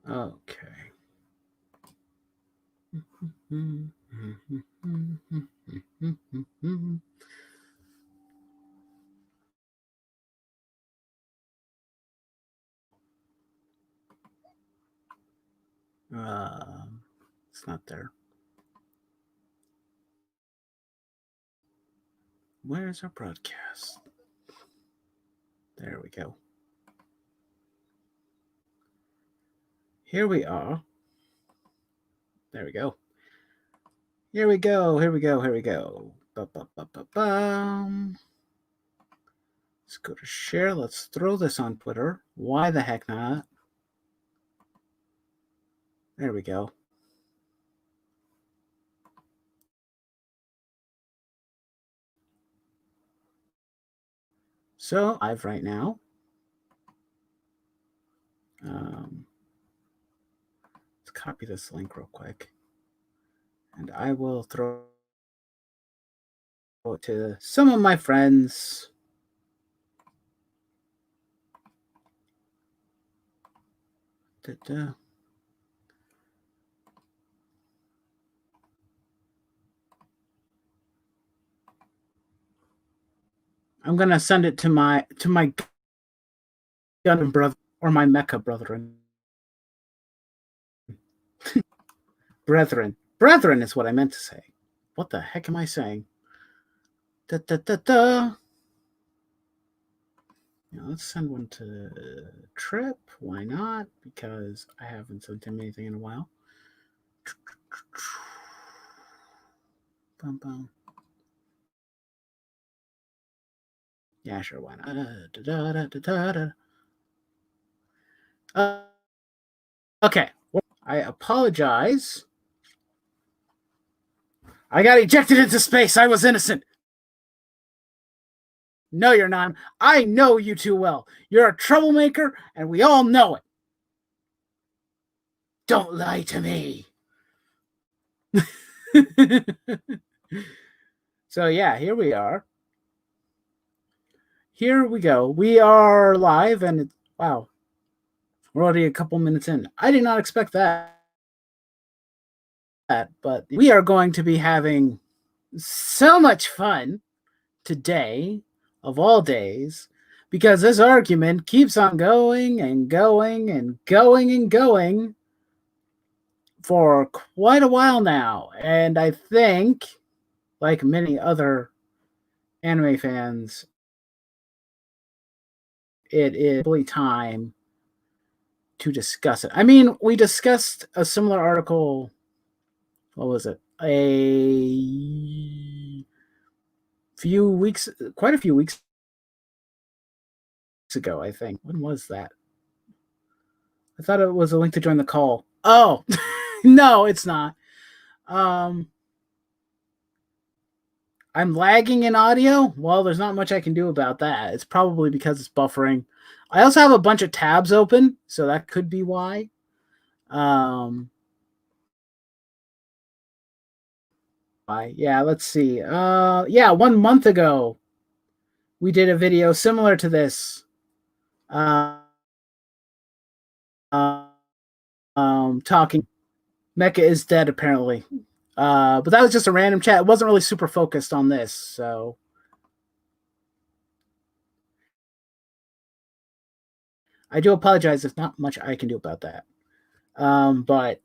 Okay. It's not there. Where's our broadcast? There we go. Here we are. There we go. Here we go. Here we go. Here we go. Ba-ba-ba-ba-bum. Let's go to share. Let's throw this on Twitter. Why the heck not? There we go. So live right now. Let's copy this link real quick. And I will throw it to some of my friends. Da-da. I'm gonna send it to my gun brother or my mecha brethren. Brethren is what I meant to say. What the heck am I saying? Da da da da. Now let's send one to Trip. Why not? Because I haven't sent him anything in a while. Bum, bum. Yeah, sure, why not? Okay, I apologize. I got ejected into space. I was innocent. No, you're not. I know you too well. You're a troublemaker, and we all know it. Don't lie to me. So, yeah, here we are. Here we go. We are live, and wow, we're already a couple minutes in. I did not expect that. But we are going to be having so much fun today, of all days, because this argument keeps on going and going and going and going for quite a while now. And I think, like many other anime fans, it is really time to discuss it. I mean, we discussed a similar article. What was it? Quite a few weeks ago, I think. When was that? I thought it was a link to join the call. Oh, no, it's not. I'm lagging in audio. Well, there's not much I can do about that. It's probably because it's buffering. I also have a bunch of tabs open, so that could be why. Yeah, let's see. Yeah, 1 month ago, we did a video similar to this. Talking. Mecha is dead, apparently. But that was just a random chat. It wasn't really super focused on this, so. I do apologize. There's not much I can do about that. But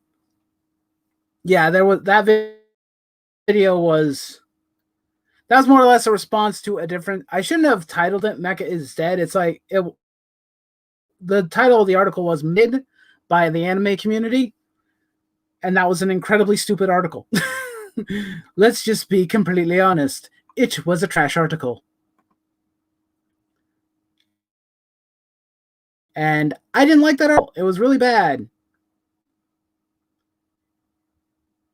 yeah, there was that video was more or less a response to a different. I shouldn't have titled it "Mecha is Dead." It's like the title of the article was "Mid" by the anime community, and that was an incredibly stupid article. Let's just be completely honest. It was a trash article. And I didn't like that article. It was really bad.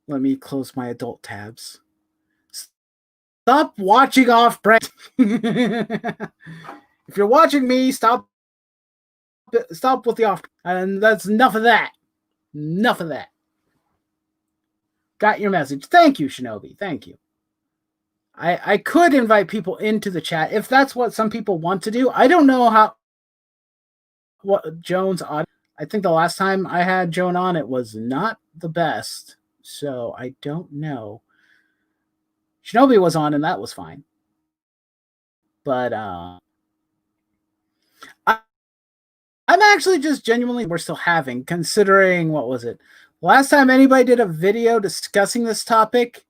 Let me close my adult tabs. Stop watching off brand. If you're watching me, stop with the off. And that's enough of that. Enough of that. Got your message. Thank you, Shinobi. Thank you. I could invite people into the chat if that's what some people want to do. I don't know what Jones audio. I think the last time I had Joan on, it was not the best. So I don't know. Shinobi was on, and that was fine. But I'm actually just genuinely we're still having, considering what was it? Last time anybody did a video discussing this topic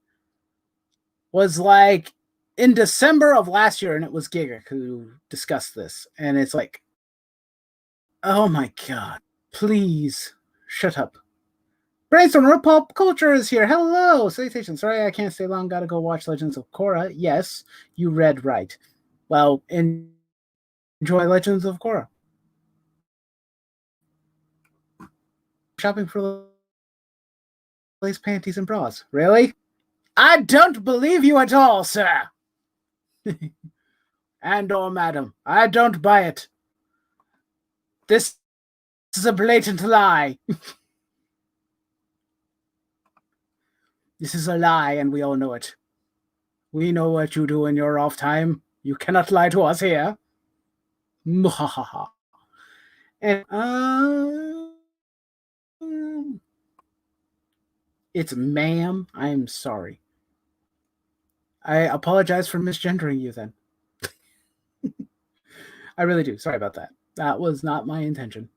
was like in December of last year, and it was Giga who discussed this. And it's like, oh my god, please shut up. Brainstorm Real Pop Culture is here. Hello, salutations. Sorry I can't stay long. Gotta go watch Legends of Korra. Yes, you read right. Well, enjoy Legends of Korra. Shopping for lace panties and bras. Really? I don't believe you at all, sir. And or madam, I don't buy it. This is a blatant lie. This is a lie, and we all know it. We know what you do in your off time. You cannot lie to us here. Muhahaha. And it's ma'am. I'm sorry. I apologize for misgendering you then. I really do. Sorry about that. That was not my intention.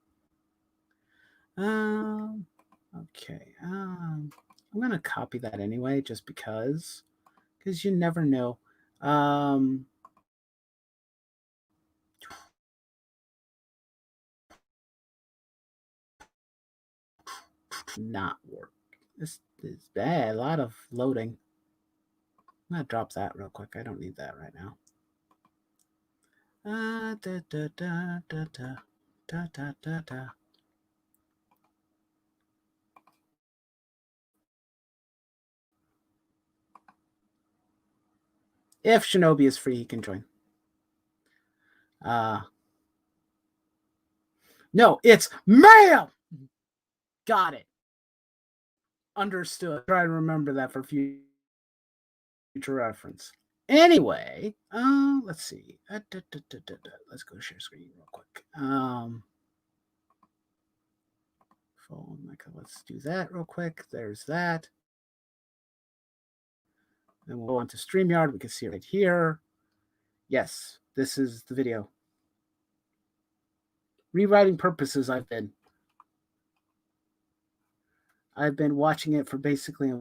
Okay. I'm going to copy that anyway, just because you never know. Not work. This is bad. A lot of loading. I'm going to drop that real quick. I don't need that right now. If Shinobi is free, he can join. No, it's ma'am. Got it. Understood. Try to remember that for future reference. Anyway, let's see. Let's go share screen real quick. Phone. Let's do that real quick. There's that. Then we'll go on to StreamYard. We can see it right here. Yes, this is the video. Rewriting purposes, I've been watching it for basically a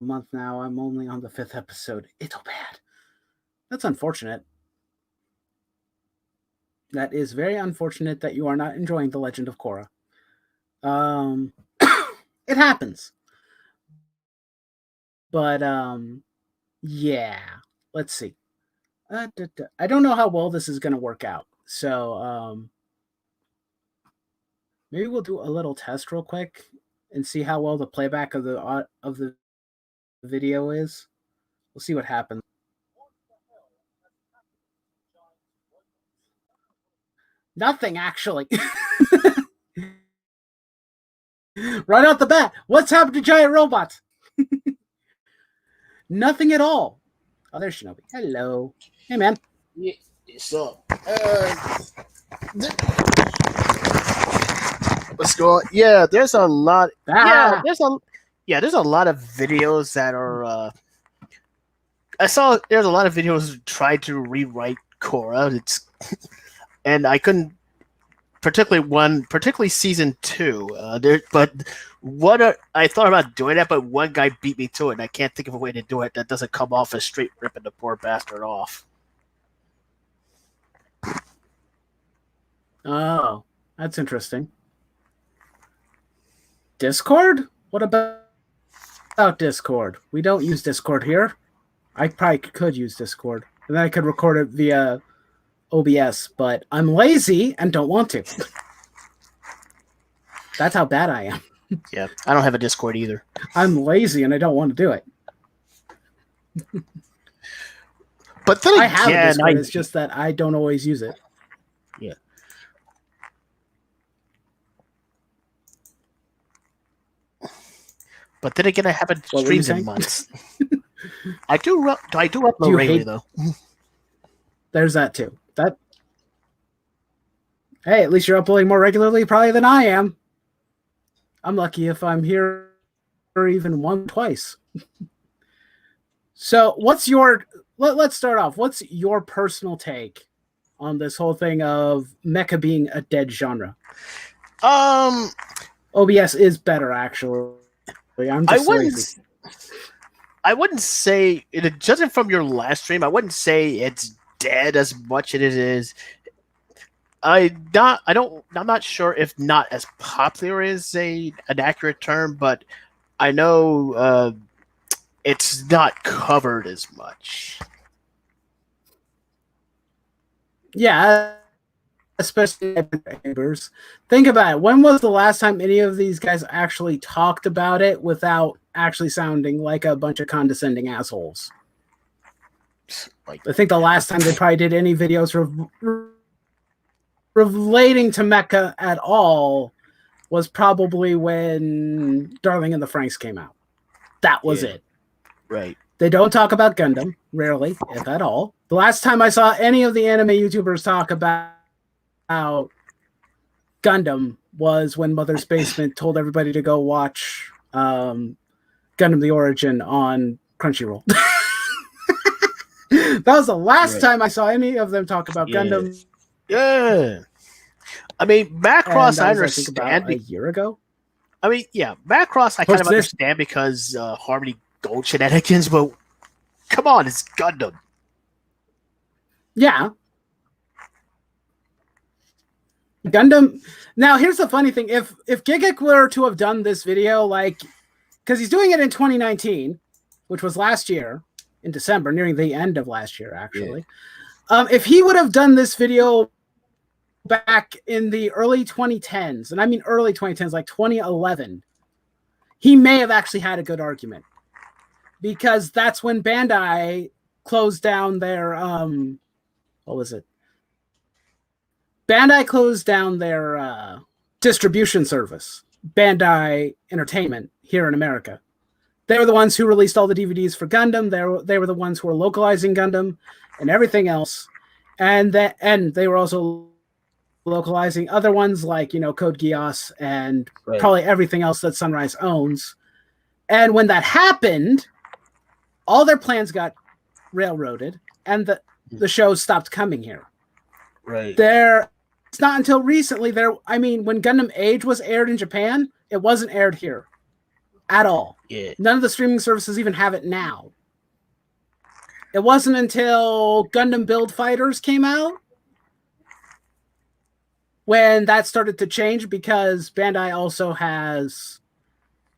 month now. I'm only on the 5th episode. It's so bad. That's unfortunate. That is very unfortunate that you are not enjoying The Legend of Korra. It happens. But yeah. Let's see. I don't know how well this is going to work out. So maybe we'll do a little test real quick and see how well the playback of the video is. We'll see what happens. Nothing, actually. Right off the bat, what's happened to giant robots? Nothing at all. Oh, there's Shinobi. Hello. Hey, man. Yeah, so, what's going on? Yeah, there's a lot. There's a lot of videos that are. I saw there's a lot of videos that tried to rewrite Korra. And I couldn't. Particularly season 2. But I thought about doing that, but one guy beat me to it, and I can't think of a way to do it that doesn't come off as straight ripping the poor bastard off. Oh, that's interesting. Discord? What about Discord? We don't use Discord here. I probably could use Discord, and then I could record it via OBS, but I'm lazy and don't want to. That's how bad I am. Yeah, I don't have a Discord either. I'm lazy and I don't want to do it. But then I have a Discord, it's just that I don't always use it. Yeah. But then again, I haven't streamed in months. I do upload regularly, though. There's that too. Hey, at least you're uploading more regularly probably than I am. I'm lucky if I'm here even twice. So what's your, let's start off. What's your personal take on this whole thing of mecha being a dead genre? OBS is better, actually. I'm just lazy. I wouldn't say, judging from your last stream, I wouldn't say it's dead as much as it is. I'm not sure if not as popular is an accurate term, but I know it's not covered as much. Yeah, especially AniTubers. Think about it. When was the last time any of these guys actually talked about it without actually sounding like a bunch of condescending assholes? I think the last time they probably did any videos relating to mecha at all was probably when Darling in the Franxx came out. That was it. Right. They don't talk about Gundam, rarely, if at all. The last time I saw any of the anime YouTubers talk about Gundam was when Mother's Basement told everybody to go watch Gundam the Origin on Crunchyroll. That was the last time I saw any of them talk about Gundam. Yeah. I mean, Macross, I understand. About a year ago? I mean, yeah, Macross, I kind of understand because Harmony Gold shenanigans, but come on, it's Gundam. Yeah. Gundam. Now, here's the funny thing. If Gigic were to have done this video, like, because he's doing it in 2019, which was last year, in December, nearing the end of last year, actually. Yeah. If he would have done this video back in the early 2010s, and I mean early 2010s, like 2011, he may have actually had a good argument. Because that's when Bandai closed down their, what was it? Bandai closed down their distribution service, Bandai Entertainment, here in America. They were the ones who released all the DVDs for Gundam. They were the ones who were localizing Gundam and everything else. And they were also localizing other ones like, Code Geass and probably everything else that Sunrise owns. And when that happened, all their plans got railroaded and the shows stopped coming here. Right. It's not until recently when Gundam Age was aired in Japan, it wasn't aired here at all. Yeah. None of the streaming services even have it now. It wasn't until Gundam Build Fighters came out when that started to change, because Bandai also has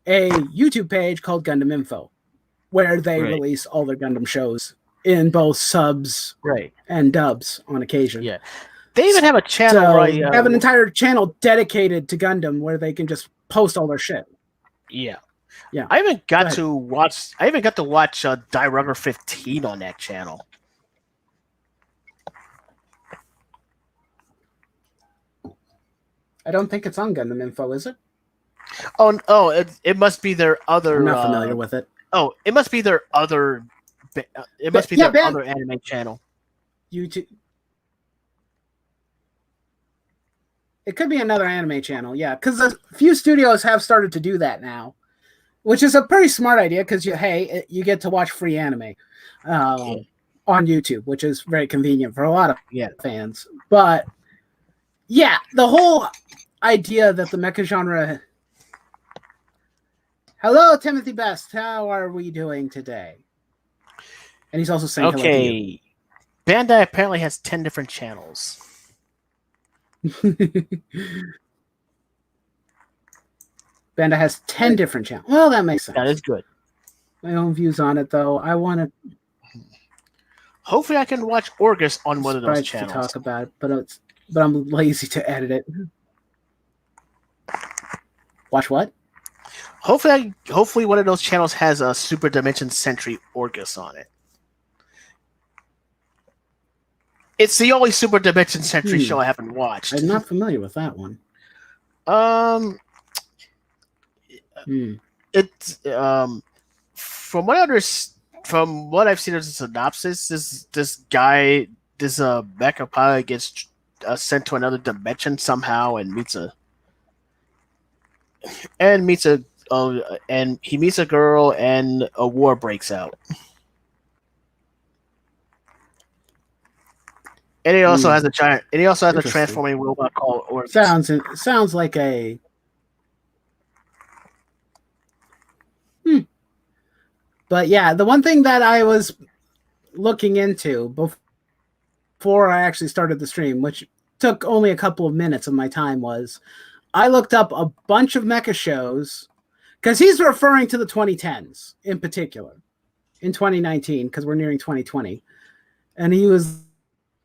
a YouTube page called Gundam Info, where they release all their Gundam shows in both subs and dubs on occasion. Yeah. They even have a channel they have an entire channel dedicated to Gundam where they can just post all their shit. Yeah. Yeah. I even got to watch Die Rugger 15 on that channel. I don't think it's on Gundam Info, is it? Oh, it must be their other. I'm not familiar with it. Oh, it must be their other. It must be their other anime channel. YouTube. It could be another anime channel, yeah, because a few studios have started to do that now, which is a pretty smart idea because you get to watch free anime on YouTube, which is very convenient for a lot of fans. But yeah, the whole idea that the mecha genre. Hello, Timothy Best. How are we doing today? And he's also saying hello to you. Bandai apparently has 10 different channels. Bandai has 10 different channels. Well, that makes sense. That is good. My own views on it, though. I want to. Hopefully, I can watch Orgus on one of those channels. To talk about it, but I'm lazy to edit it. Watch what? Hopefully, one of those channels has a Super Dimension Century Orgus on it. It's the only Super Dimension Century show I haven't watched. I'm not familiar with that one. It's from what I've seen as a synopsis, this mecha pilot gets sent to another dimension somehow and he meets a girl and a war breaks out. And he also has a giant. And he also has a transforming robot called Orbis. Sounds like a. But yeah, the one thing that I was looking into before I actually started the stream, which took only a couple of minutes of my time, was I looked up a bunch of mecha shows because he's referring to the 2010s in particular, in 2019 because we're nearing 2020, and he was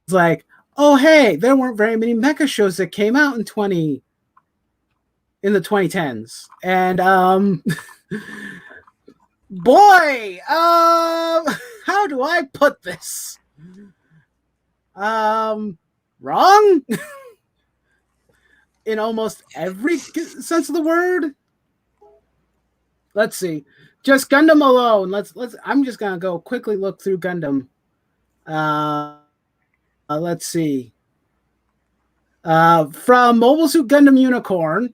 like, "Oh hey, there weren't very many mecha shows that came out in the 2010s," and boy, how do I put this? Wrong in almost every sense of the word. Let's see, just Gundam alone. Let's. I'm just gonna go quickly look through Gundam. Let's see. From Mobile Suit Gundam Unicorn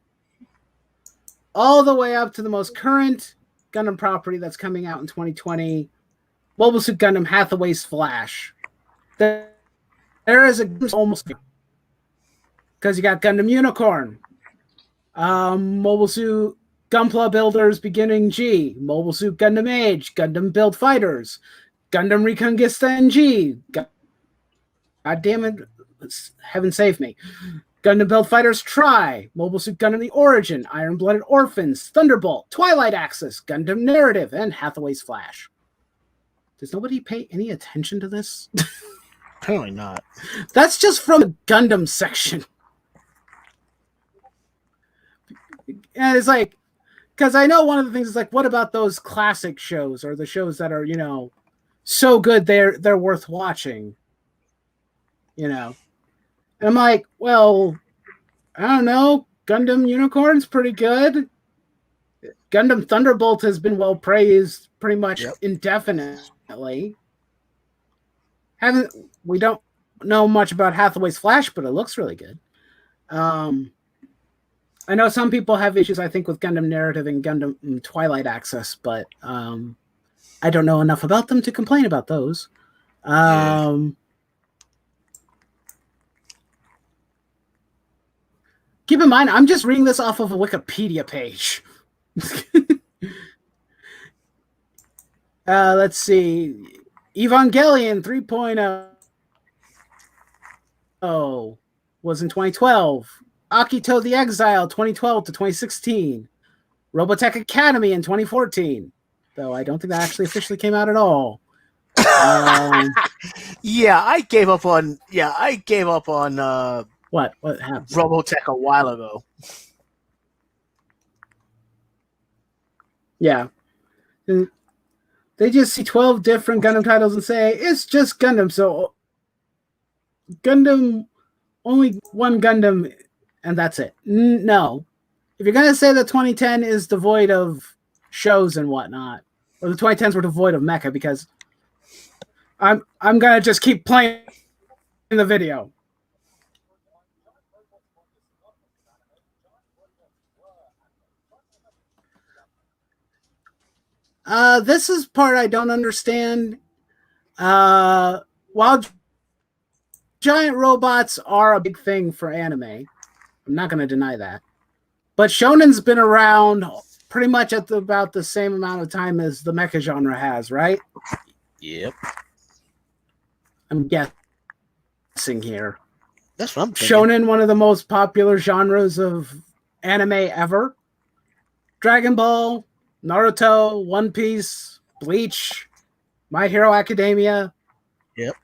all the way up to the most current Gundam property that's coming out in 2020, Mobile Suit Gundam Hathaway's Flash. There is almost because you got Gundam Unicorn, Mobile Suit Gunpla Builders Beginning G, Mobile Suit Gundam Age, Gundam Build Fighters, Gundam Reconquista NG. God damn it, heaven save me. Gundam Build Fighters Try, Mobile Suit Gundam The Origin, Iron Blooded Orphans, Thunderbolt, Twilight Axis, Gundam Narrative, and Hathaway's Flash. Does nobody pay any attention to this? Apparently not. That's just from the Gundam section. And it's like, because I know one of the things is like, what about those classic shows or the shows that are, so good they're worth watching? And I'm like, well, I don't know. Gundam Unicorn's pretty good. Gundam Thunderbolt has been well praised pretty much indefinitely. We don't know much about Hathaway's Flash, but it looks really good. I know some people have issues, I think, with Gundam Narrative and Gundam Twilight Axis, but I don't know enough about them to complain about those. Keep in mind, I'm just reading this off of a Wikipedia page. Let's see. Evangelion 3.0 was in 2012. Akito the Exile 2012 to 2016. Robotech Academy in 2014. Though I don't think that actually officially came out at all. I gave up on what happened? Robotech a while ago. Yeah. They just see 12 different Gundam titles and say, it's just Gundam. So Gundam, only one Gundam, and that's it. No. If you're going to say that 2010 is devoid of shows and whatnot, or the 2010s were devoid of mecha, because I'm going to just keep playing the video. This is part I don't understand. While giant robots are a big thing for anime, I'm not going to deny that. But shonen's been around pretty much at about the same amount of time as the mecha genre has, right? Yep. I'm guessing here. That's what I'm thinking. Shonen, one of the most popular genres of anime ever. Dragon Ball, Naruto, One Piece, Bleach, My Hero Academia. Yep.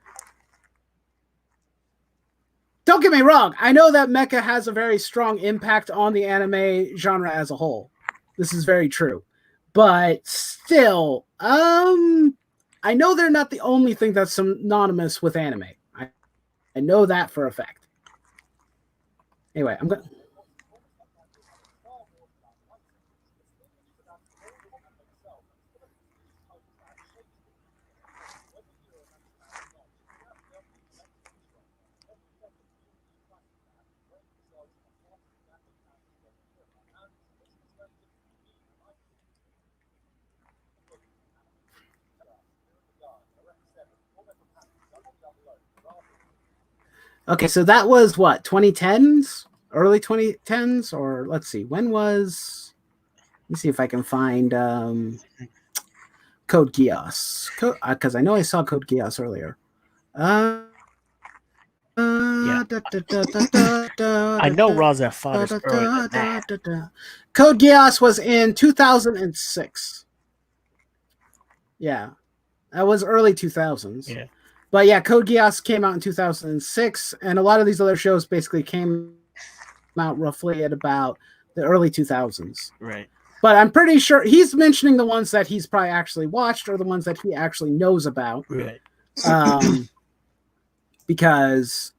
Don't get me wrong. I know that mecha has a very strong impact on the anime genre as a whole. This is very true. But still, I know they're not the only thing that's synonymous with anime. I know that for a fact. Anyway, I'm going to... Okay, so that was what, 2010s, early 2010s, or let's see, when was? Let me see if I can find Code Geass, because I know I saw Code Geass earlier. Yeah. I know Raza Font is earlier than that. Code Geass was in 2006. Yeah, that was early 2000s. Yeah. But yeah, Code Geass came out in 2006, and a lot of these other shows basically came out roughly at about the early 2000s. Right. But I'm pretty sure he's mentioning the ones that he's probably actually watched or the ones that he actually knows about. Right. Because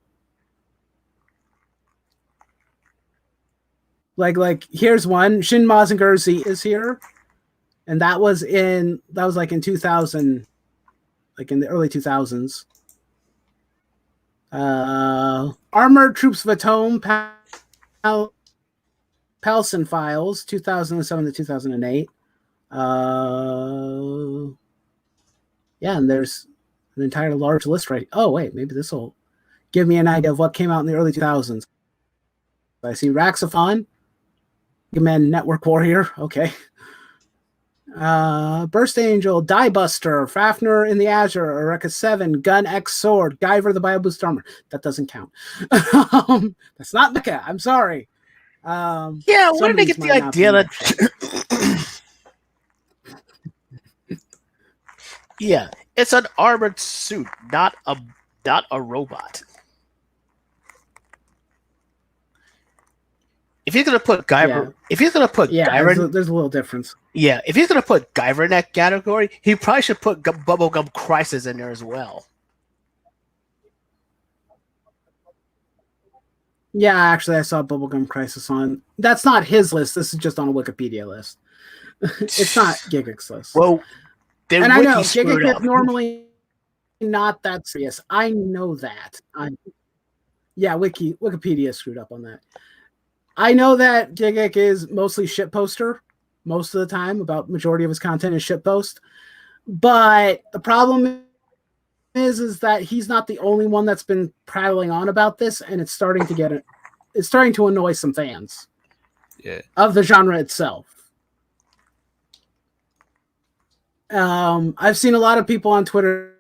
like here's one. Shin Mazinger Z is here. And that was like in 2000, like in the early 2000s. Armored Troops of Atome, Palsen Files, 2007 to 2008. Yeah, and there's an entire large list right. Oh wait, maybe this will give me an idea of what came out in the early 2000s. I see Raxophon, Mega Man Network Warrior. Okay. Burst Angel, Die Buster, Fafnir in the Azure, Eureka 7, Gun X Sword, Guyver the Bioboost Armor. That doesn't count. That's not mecha. I'm sorry. Yeah, where did they get the idea that? Yeah, it's an armored suit, not a robot. If you're gonna put Guyver, Guyver, there's a little difference. Yeah, if he's gonna put Guyver in that category, he probably should put Bubblegum Crisis in there as well. Yeah, actually, I saw Bubblegum Crisis on. That's not his list. This is just on a Wikipedia list. It's not Gigic's list. Well, and I know Gigic is normally not that serious. I know that. Yeah, Wikipedia screwed up on that. I know that Gigic is mostly shitposter most of the time. About majority of his content is shitpost. But the problem is that he's not the only one that's been prattling on about this, and it's starting to annoy some fans. Yeah. Of the genre itself. I've seen a lot of people on Twitter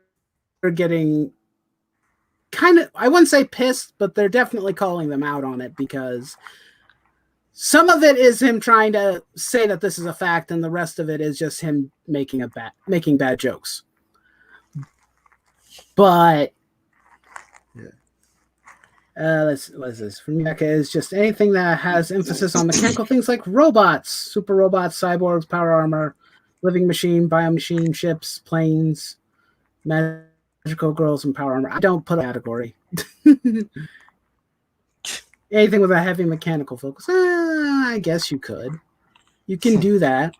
getting kind of, I wouldn't say pissed, but they're definitely calling them out on it because some of it is him trying to say that this is a fact, and the rest of it is just him making bad jokes. But what is this? From Mecha is just anything that has emphasis on mechanical things like robots, super robots, cyborgs, power armor, living machine, biomachine, ships, planes, magical girls, and power armor. I don't put a category. Anything with a heavy mechanical focus. I guess you could. You can do that.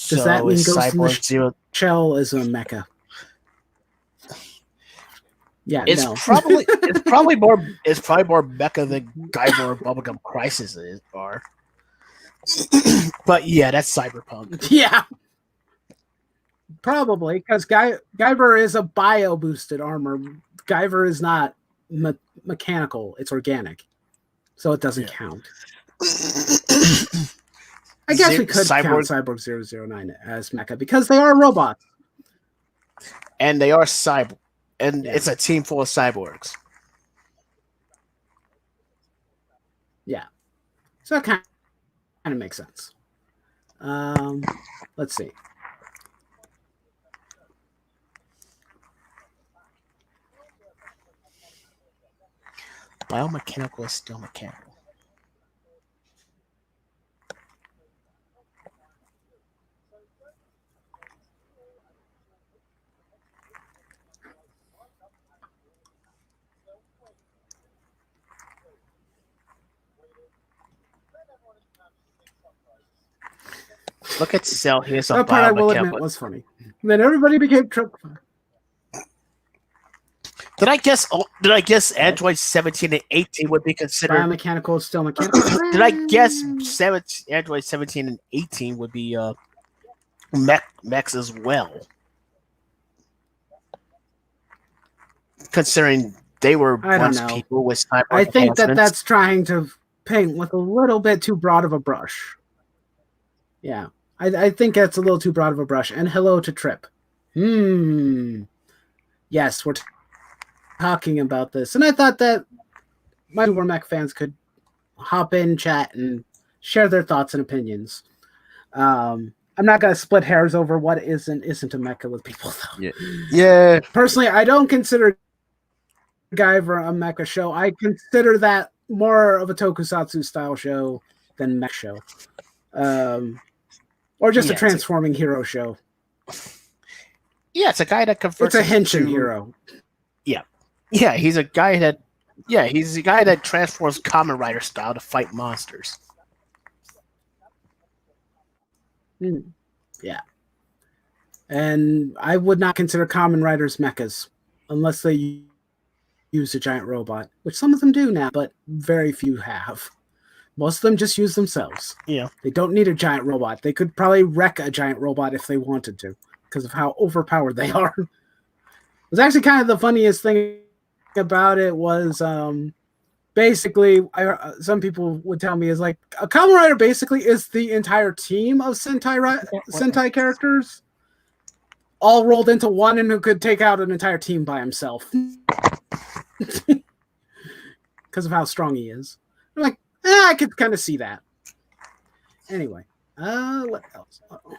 Does that mean Ghost in the Shell is a mecha? Yeah, it's probably more mecha than Guyver or Bubblegum Crisis are. But yeah, that's cyberpunk. Yeah, probably because Guyver is a bio boosted armor. Guyver is not mechanical; it's organic, so it doesn't count. I guess we could count Cyborg 009 as mecha because they are robots, and they are cyber. And it's a team full of cyborgs. Yeah. So that kind of makes sense. Let's see. Biomechanical is still mechanical. Look at Cell. Here's that part I will admit was funny. Then everybody became truck. Did I guess Android 17 and 18 would be considered biomechanical? Still mechanical. Did I guess Android 17 and 18 would be mechs as well? Considering they were I don't once know. people with cyber I think that enhancements. that's trying to paint with a little bit too broad of a brush. Yeah, I think that's a little too broad of a brush. And hello to Trip. Yes, we're talking about this, and I thought that my Super Mech fans could hop in, chat, and share their thoughts and opinions. I'm not gonna split hairs over what isn't a mecha with people though. Yeah. Personally, I don't consider Guyver a mecha show. I consider that more of a tokusatsu style show than mech show, or just a transforming hero show. Yeah, it's a guy that converts. It's a henshin hero. Yeah, he's a guy that. Yeah, he's the guy that transforms Kamen Rider style to fight monsters. Yeah, and I would not consider Kamen Riders mechas unless they use a giant robot, which some of them do now, but very few have. Most of them just use themselves. Yeah. They don't need a giant robot. They could probably wreck a giant robot if they wanted to because of how overpowered they are. It was actually kind of the funniest thing about it was basically some people would tell me is like a Kamen Rider basically is the entire team of Sentai characters all rolled into one and who could take out an entire team by himself because of how strong he is. I'm like, I could kind of see that. Anyway, what else? Uh-oh.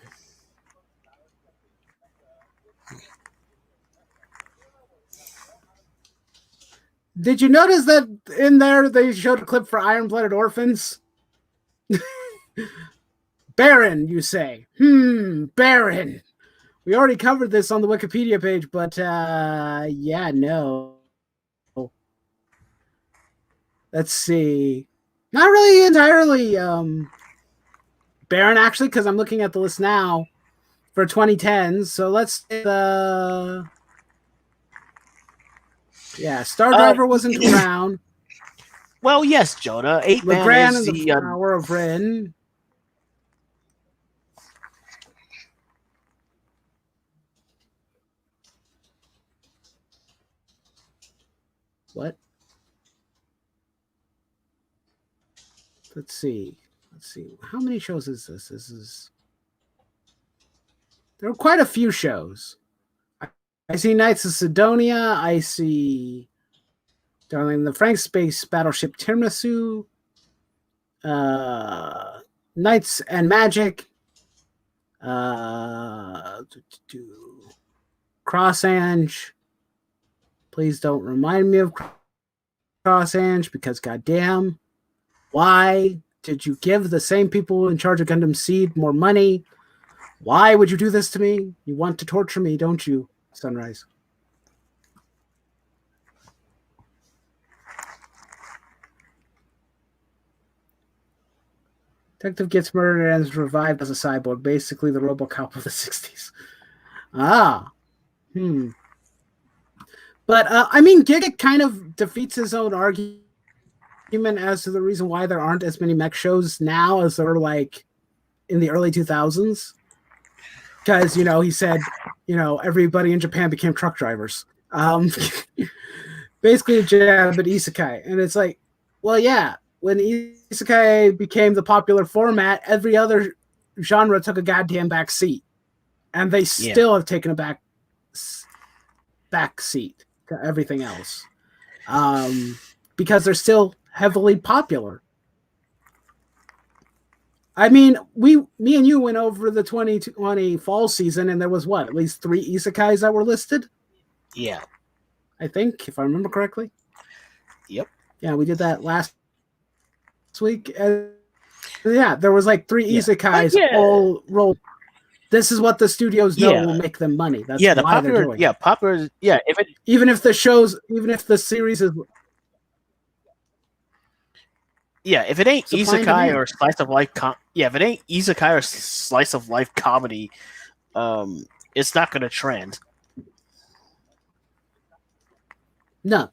Did you notice that in there they showed a clip for Iron-Blooded Orphans? Baron, you say? Baron. We already covered this on the Wikipedia page, but yeah, no. Let's see. Not really entirely Baron, actually, because I'm looking at the list now for 2010s. So let's say Star Driver wasn't around. Well, yes, Jonah. 8-Man Legrand is and the Power of Rin. What? Let's see. How many shows is this? There are quite a few shows. I see Knights of Sidonia. I see Darling the Frank Space Battleship Tiramisu. Knights and Magic. Cross Ange. Please don't remind me of Cross Ange because goddamn, why did you give the same people in charge of Gundam Seed more money? Why would you do this to me? You want to torture me, don't you, Sunrise? Detective gets murdered and is revived as a cyborg, basically the RoboCop of the 60s. But, I mean, Giga kind of defeats his own argument as to the reason why there aren't as many mech shows now as there were, like, in the early 2000s. Because, he said, everybody in Japan became truck drivers. Basically a jab at isekai. And it's like, well, yeah, when isekai became the popular format, every other genre took a goddamn back seat. And they still have taken a back seat to everything else. Because they're still heavily popular. I mean, me and you went over the 2020 fall season, and there was at least 3 isekais that were listed? Yeah. I think, if I remember correctly. Yep. Yeah, we did that last week. Yeah, there was like 3 isekais all rolled. This is what the studios know will make them money. That's why they're doing it. Popular. Yeah, even if the series is. Yeah, if it ain't isekai or slice of life, if it ain't isekai or slice of life comedy, it's not going to trend. No,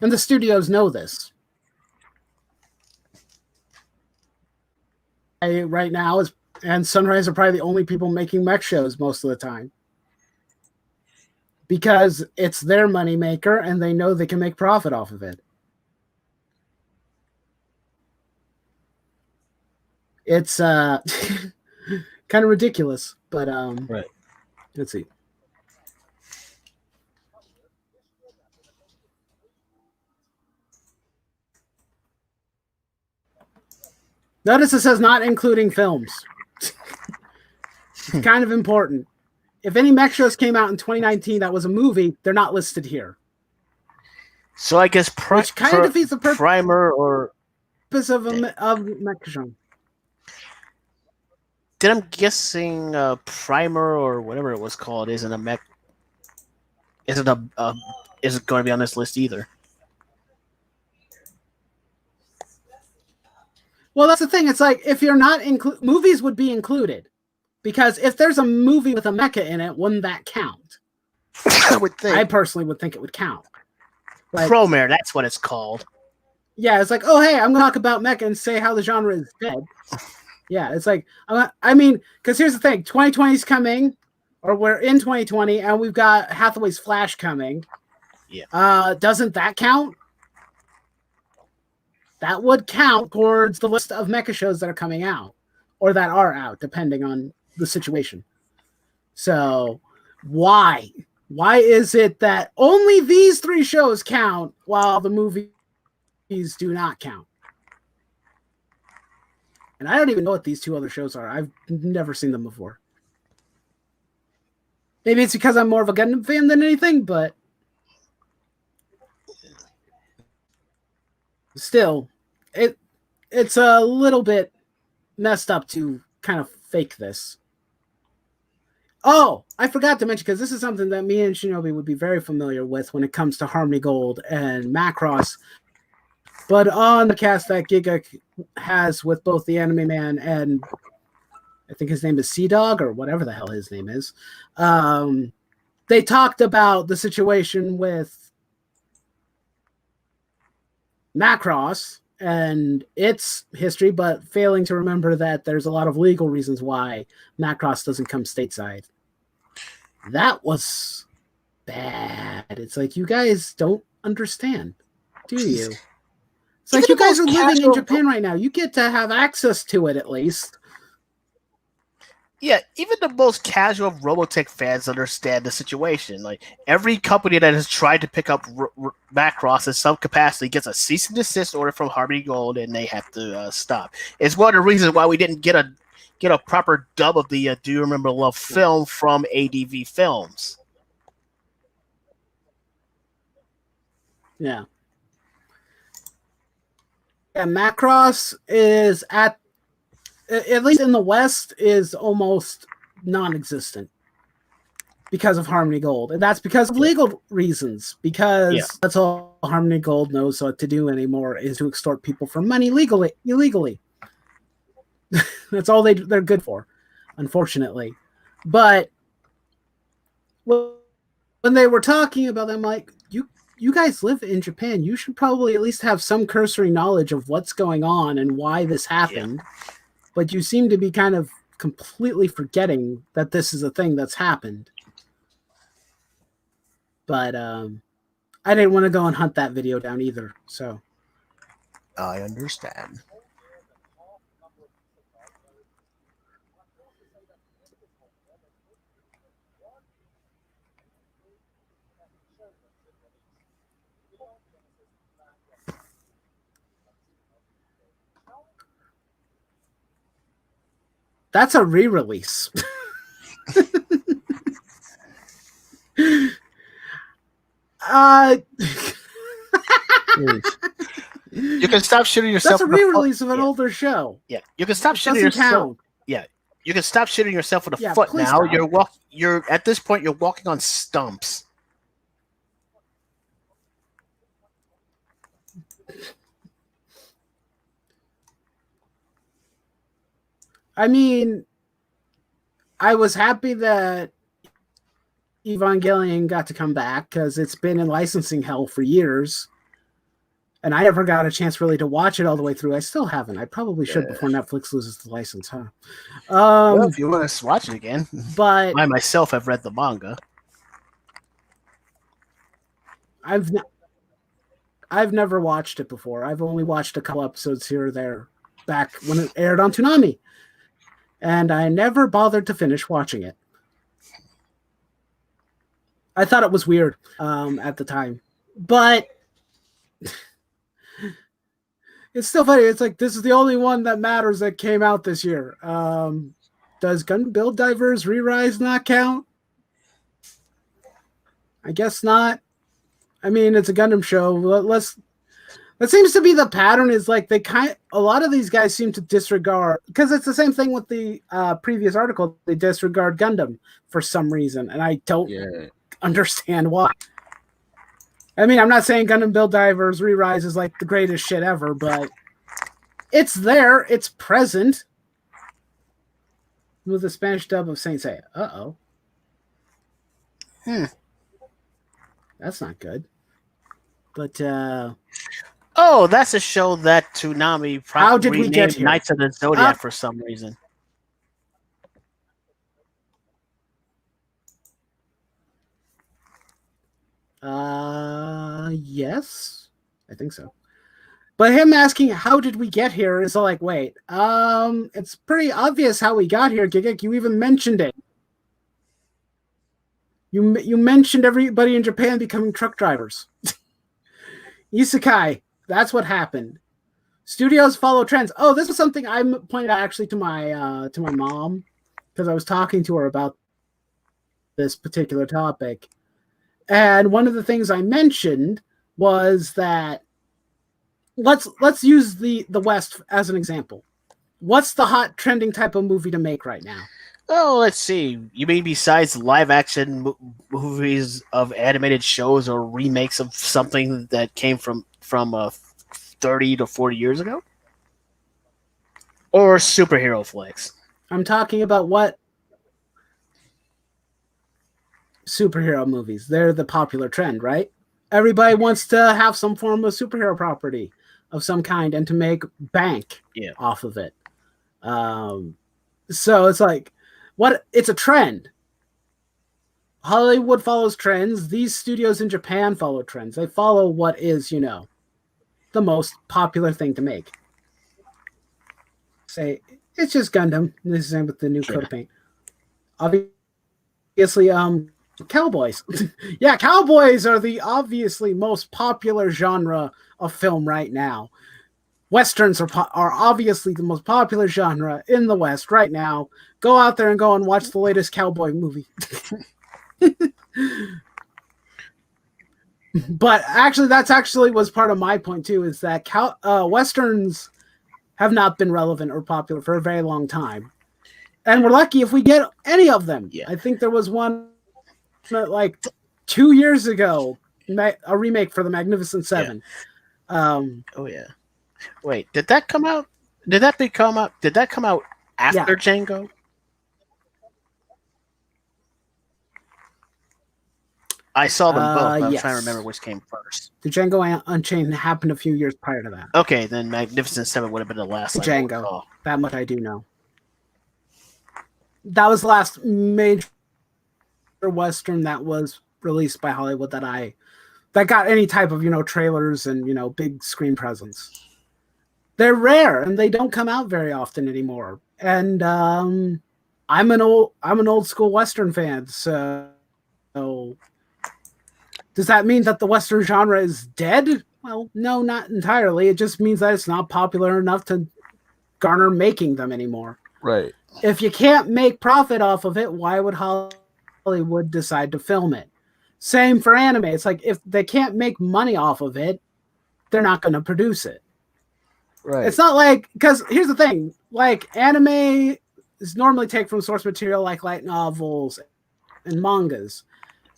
and the studios know this. Right now and Sunrise are probably the only people making mech shows most of the time. because it's their moneymaker and they know they can make profit off of it. It's kind of ridiculous, but right. Let's see. Notice it says not including films. It's kind of important. If any mech shows came out in 2019 that was a movie, they're not listed here. So I guess which kind of defeats the primer or purpose of mech show. Then I'm guessing primer or whatever it was called isn't a mech. Isn't going to be on this list either. Well, that's the thing. It's like if you're not movies would be included, because if there's a movie with a mecha in it, wouldn't that count? I would think. I personally would think it would count. Like, Promare, that's what it's called. Yeah, it's like, oh hey, I'm gonna talk about mecha and say how the genre is dead. Yeah, it's like, I mean, because here's the thing: 2020 is coming, or we're in 2020, and we've got Hathaway's Flash coming. Yeah. Doesn't that count? That would count towards the list of mecha shows that are coming out, or that are out, depending on the situation. So, why? Why is it that only these 3 shows count while the movies do not count? And I don't even know what these 2 other shows are. I've never seen them before. Maybe it's because I'm more of a Gundam fan than anything, but still, it's a little bit messed up to kind of fake this. Oh, I forgot to mention, because this is something that me and Shinobi would be very familiar with when it comes to Harmony Gold and Macross. But on the cast that Giga has with both the Anime Man and I think his name is Sea Dog or whatever the hell his name is, they talked about the situation with Macross and its history, but failing to remember that there's a lot of legal reasons why Macross doesn't come stateside. That was bad. It's like, you guys don't understand, do you? It's like, you guys are living in Japan right now. You get to have access to it at least. Yeah, even the most casual Robotech fans understand the situation. Like, every company that has tried to pick up Macross in some capacity gets a cease and desist order from Harmony Gold, and they have to stop. It's one of the reasons why we didn't get a proper dub of the Do You Remember Love film from ADV Films. Yeah. Yeah, Macross is at least in the West, is almost non-existent because of Harmony Gold. And that's because of legal reasons, because that's all Harmony Gold knows what to do anymore is to extort people for money illegally. That's all they're good for, unfortunately. But when they were talking about them, like, you guys live in Japan, you should probably at least have some cursory knowledge of what's going on and why this happened. Yeah. But you seem to be kind of completely forgetting that this is a thing that's happened. But I didn't want to go and hunt that video down either. So I understand. That's a re-release. You can stop shooting yourself. That's a re-release of an older show. Yeah, you can stop shooting yourself. Count. Yeah, you can stop shooting yourself with a foot now. Stop. You're at this point. You're walking on stumps. I mean, I was happy that Evangelion got to come back because it's been in licensing hell for years. And I never got a chance really to watch it all the way through. I still haven't. I probably should before Netflix loses the license, huh? Well, if you want to watch it again. But I myself have read the manga. I've never watched it before. I've only watched a couple episodes here or there back when it aired on Toonami, and I never bothered to finish watching it. I thought it was weird at the time, but it's still funny. It's like, this is the only one that matters that came out this year. Does Gundam Build Divers Re-Rise not count? I guess not. I mean, it's a Gundam show. That seems to be the pattern. Is like a lot of these guys seem to disregard, because it's the same thing with the previous article. They disregard Gundam for some reason, and I don't understand why. I mean, I'm not saying Gundam Build Divers Re-Rise is like the greatest shit ever, but it's there. It's present. With the Spanish dub of Saint Seiya. Uh-oh. That's not good. But, oh, that's a show that Toonami probably how did we get here? Knights of the Zodiac for some reason. Yes. I think so. But him asking, how did we get here, is like, wait, it's pretty obvious how we got here, Gigik. You even mentioned it. You mentioned everybody in Japan becoming truck drivers. Isekai, that's what happened. Studios follow trends. Oh, this was something I pointed out actually to my mom, because I was talking to her about this particular topic. And one of the things I mentioned was that let's use the West as an example. What's the hot trending type of movie to make right now? Oh, let's see. You mean besides live action movies of animated shows or remakes of something that came from 30 to 40 years ago? Or superhero flicks? I'm talking about what superhero movies. They're the popular trend, right? Everybody wants to have some form of superhero property of some kind and to make bank off of it. So it's like, it's a trend. Hollywood follows trends. These studios in Japan follow trends. They follow what is, the most popular thing to make. Say, it's just Gundam. This is the same with the new coat of paint. Obviously, cowboys. Yeah, cowboys are the obviously most popular genre of film right now. Westerns are obviously the most popular genre in the West right now. Go out there and go and watch the latest cowboy movie. But actually, that's actually was part of my point too, is that Westerns have not been relevant or popular for a very long time. And we're lucky if we get any of them. Yeah. I think there was one like 2 years ago, a remake for the Magnificent Seven. Yeah. Oh yeah. Wait, did that come out? Did that come out after Django? I saw them both. I'm trying to remember which came first. The Django Unchained happened a few years prior to that. Okay, then Magnificent Seven would have been the last. Django. That much I do know. That was the last major Western that was released by Hollywood that got any type of trailers and big screen presence. They're rare and they don't come out very often anymore. And I'm an old school Western fan, so does that mean that the Western genre is dead? Well, no, not entirely. It just means that it's not popular enough to garner making them anymore. Right. If you can't make profit off of it, why would Hollywood decide to film it? Same for anime. It's like, if they can't make money off of it, they're not going to produce it. Right. It's not like, because here's the thing, like anime is normally take from source material like light novels and mangas.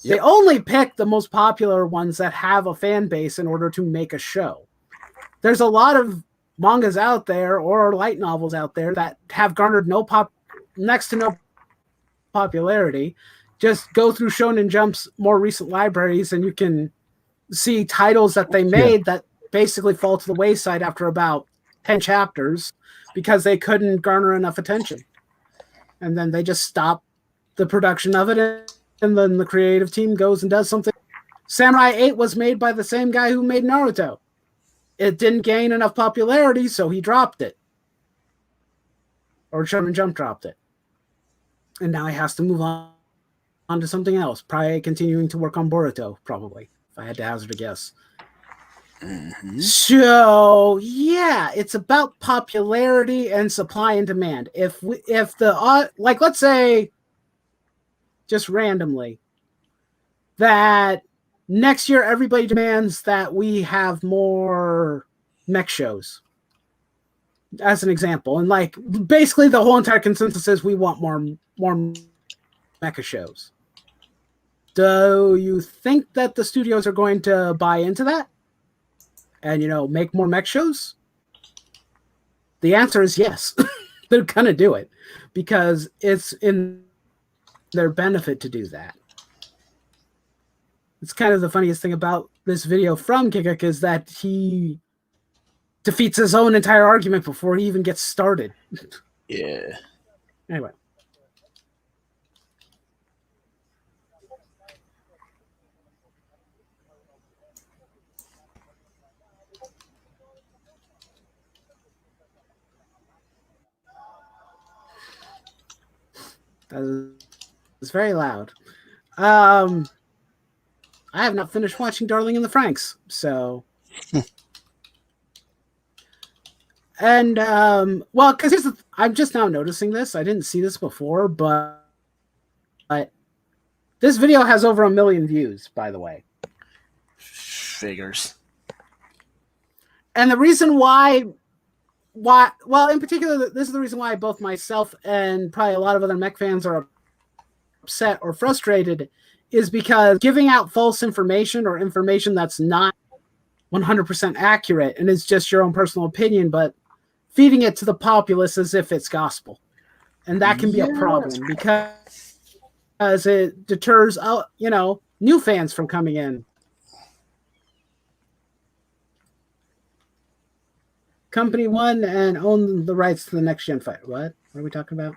Yep. They only pick the most popular ones that have a fan base in order to make a show. There's a lot of mangas out there or light novels out there that have garnered next to no popularity. Just go through Shonen Jump's more recent libraries and you can see titles that they made that basically fall to the wayside after about 10 chapters because they couldn't garner enough attention. And then they just stop the production of it, and then the creative team goes and does something Samurai 8 was made by the same guy who made Naruto. It didn't gain enough popularity, so he dropped it. Or Shonen Jump dropped it. And now he has to move on to something else. Probably continuing to work on Boruto, probably, if I had to hazard a guess. Mm-hmm. So, yeah, it's about popularity and supply and demand. If let's say, just randomly, that next year everybody demands that we have more mech shows, as an example, and like basically the whole entire consensus is we want more mecha shows. Do you think that the studios are going to buy into that and make more mech shows? The answer is yes. They're gonna do it because it's in their benefit to do that. It's kind of the funniest thing about this video from Kikik is that he defeats his own entire argument before he even gets started. Yeah. Anyway. It's very loud. I have not finished watching Darling in the Franxx, so. And well, because I'm just now noticing this. I didn't see this before, but this video has over 1 million views, by the way. Figures. And the reason why, well, in particular, this is the reason why both myself and probably a lot of other mech fans are upset or frustrated, is because giving out false information or information that's not 100% accurate and is just your own personal opinion, but feeding it to the populace as if it's gospel. And that can be a problem because it deters new fans from coming in. Company won and own the rights to the next gen fight. What are we talking about?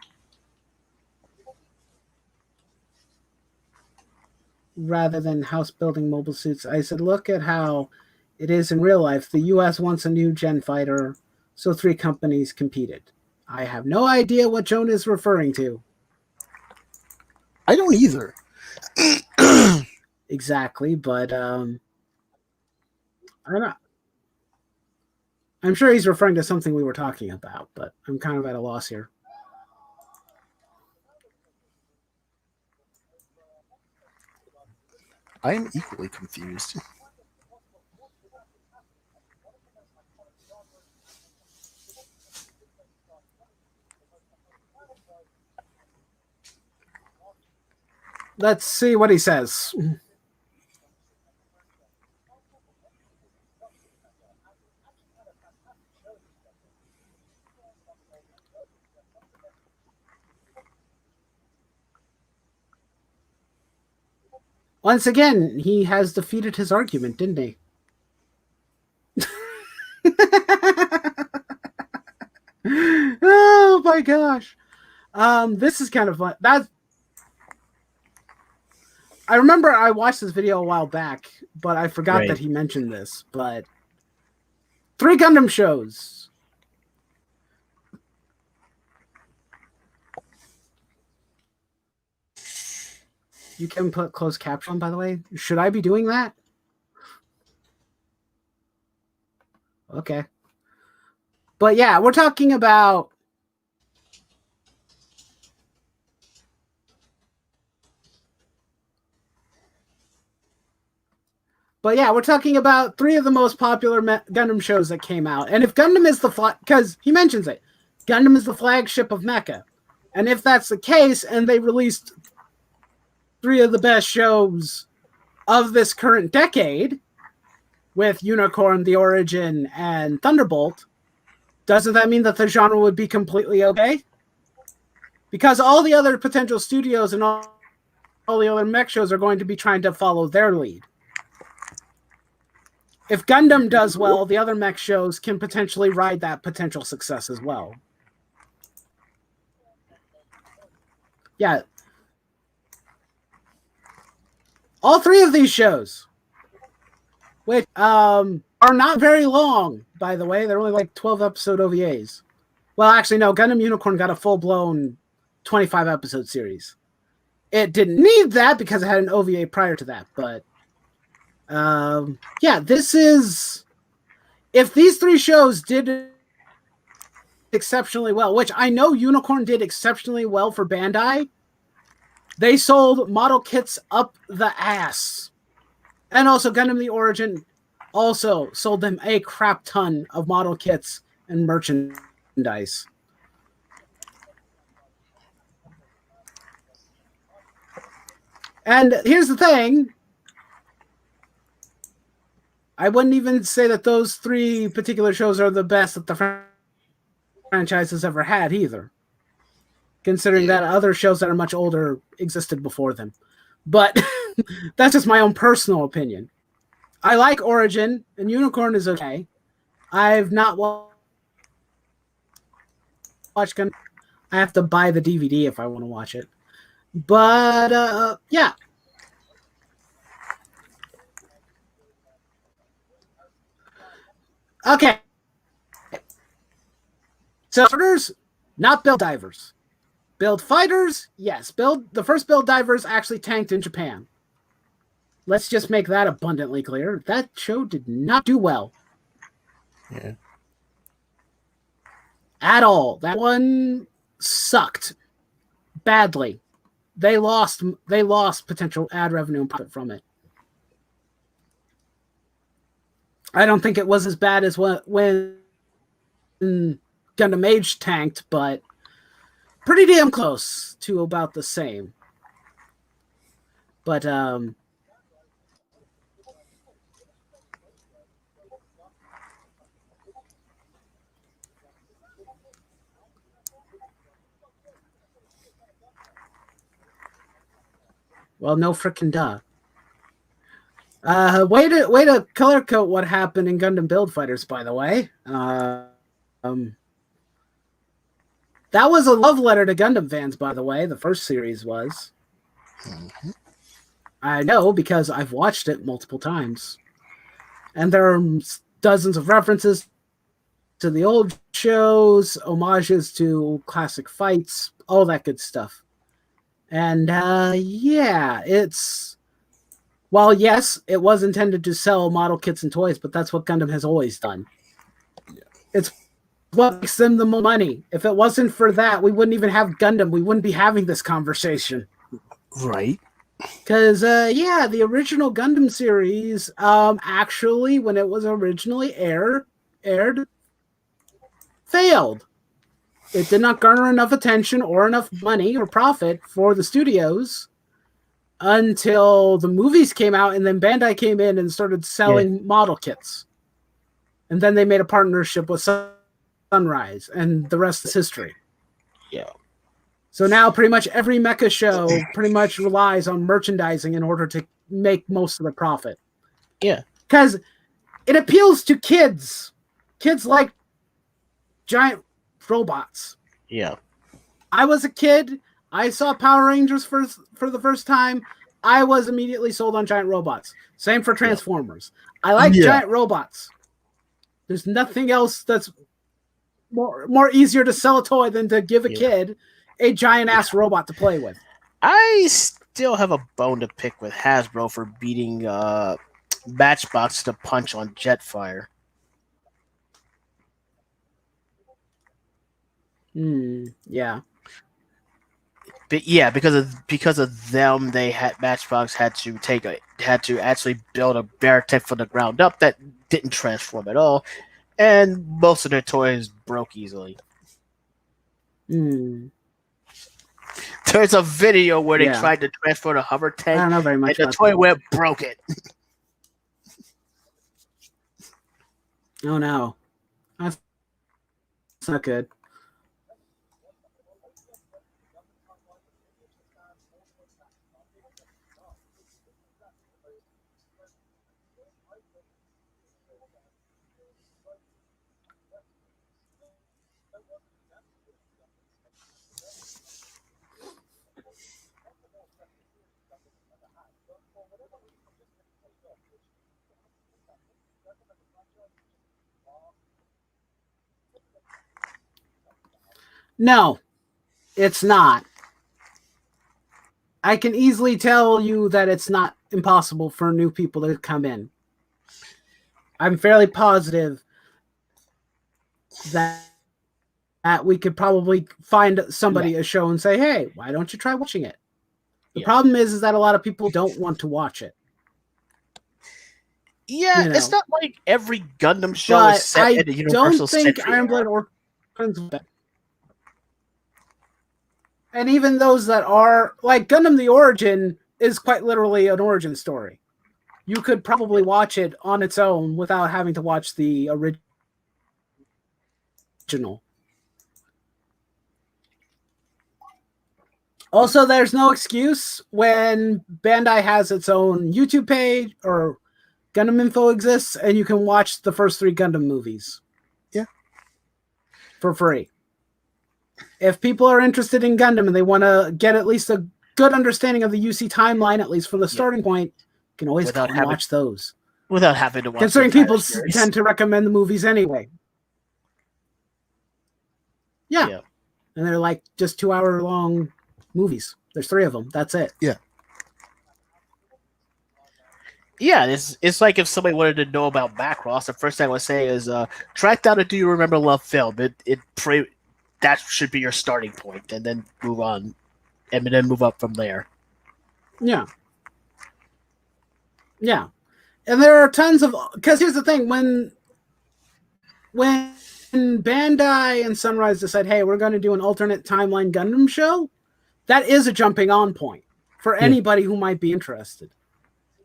Rather than house building mobile suits, I said, look at how it is in real life. The US wants a new gen fighter, so 3 companies competed. I have no idea what Joan is referring to. I don't either. Exactly, but I'm sure he's referring to something we were talking about, but I'm kind of at a loss here. I am equally confused. Let's see what he says. Once again, he has defeated his argument, didn't he? Oh my gosh. This is kind of fun. I remember I watched this video a while back, but I forgot that he mentioned this. But 3 Gundam shows. You can put closed caption, by the way. Should I be doing that? Okay. But yeah, we're talking about But yeah, we're talking about 3 of the most popular Gundam shows that came out. And if Gundam is because he mentions it, Gundam is the flagship of mecha. And if that's the case, and they released 3 of the best shows of this current decade, with Unicorn, The Origin, and Thunderbolt, doesn't that mean that the genre would be completely okay? Because all the other potential studios and all the other mech shows are going to be trying to follow their lead. If Gundam does well, the other mech shows can potentially ride that potential success as well. Yeah. All 3 of these shows which are not very long, by the way. They're only like 12-episode OVAs. Well, actually, no. Gundam Unicorn got a full-blown 25-episode series. It didn't need that because it had an OVA prior to that, but yeah, this is... If these three shows did exceptionally well, which I know Unicorn did exceptionally well for Bandai, they sold model kits up the ass. And also Gundam the Origin also sold them a crap ton of model kits and merchandise. And here's the thing. I wouldn't even say that those three particular shows are the best that the franchise has ever had either. Considering that other shows that are much older existed before them. But that's just my own personal opinion. I like Origin, and Unicorn is okay. I've not watched Gundam. I have to buy the DVD if I want to watch it. But, yeah. Okay. So, starters, not build divers. Build fighters, yes. The first build divers actually tanked in Japan. Let's just make that abundantly clear. That show did not do well. Yeah. At all. That one sucked badly. They lost potential ad revenue and profit from it. I don't think it was as bad as when Gundam Age tanked, but pretty damn close to about the same. But well, no frickin' duh. Way to color code what happened in Gundam Build Fighters, by the way. That was a love letter to Gundam fans, by the way. The first series was. Mm-hmm. I know because I've watched it multiple times. And there are dozens of references to the old shows, homages to classic fights, all that good stuff. And yeah, it's... While yes, it was intended to sell model kits and toys, but that's what Gundam has always done. Yeah. It's what makes them the most money. If it wasn't for that, we wouldn't even have Gundam. We wouldn't be having this conversation. Right. Because, yeah, the original Gundam series, actually, when it was originally aired, failed. It did not garner enough attention or enough money or profit for the studios until the movies came out, and then Bandai came in and started selling model kits. And then they made a partnership with Sunrise, and the rest is history. Yeah. So now pretty much every mecha show pretty much relies on merchandising in order to make most of the profit. Yeah. Because it appeals to kids. Kids like giant robots. Yeah. I was a kid. I saw Power Rangers for the first time. I was immediately sold on giant robots. Same for Transformers. I like giant robots. There's nothing else that's more easier to sell a toy than to give a kid a giant-ass robot to play with. I still have a bone to pick with Hasbro for beating Matchbox to punch on Jetfire. Yeah. But yeah, because of them, Matchbox had to actually build a Baratech from the ground up that didn't transform at all, and most of their toys broke easily. There's a video where they tried to transfer the hover tank. I don't know very much. And the toy web broke it. Oh no, that's not good. No, it's not. I can easily tell you that it's not impossible for new people to come in. I'm fairly positive that we could probably find somebody a show and say, hey, why don't you try watching it? The problem is that a lot of people don't want to watch it. Yeah, you know. It's not like every Gundam show is set in a Universal Century. I don't think Iron Blood Orphans. And even those that are, like Gundam the Origin is quite literally an origin story. You could probably watch it on its own without having to watch the original. Also, there's no excuse when Bandai has its own YouTube page or Gundam Info exists, and you can watch the first 3 Gundam movies. Yeah. For free. If people are interested in Gundam and they want to get at least a good understanding of the UC timeline, at least from the starting point, you can always watch those. Without having to watch considering people tend to recommend the movies anyway. Yeah. And they're like just 2-hour long movies. There's 3 of them. That's it. Yeah. Yeah, it's like if somebody wanted to know about Macross, the first thing I would say is track down a Do You Remember Love film. That should be your starting point, and then move on, and then move up from there. Yeah. Yeah. And there are tons of, because here's the thing, when Bandai and Sunrise decide, hey, we're going to do an alternate timeline Gundam show, that is a jumping on point for anybody who might be interested.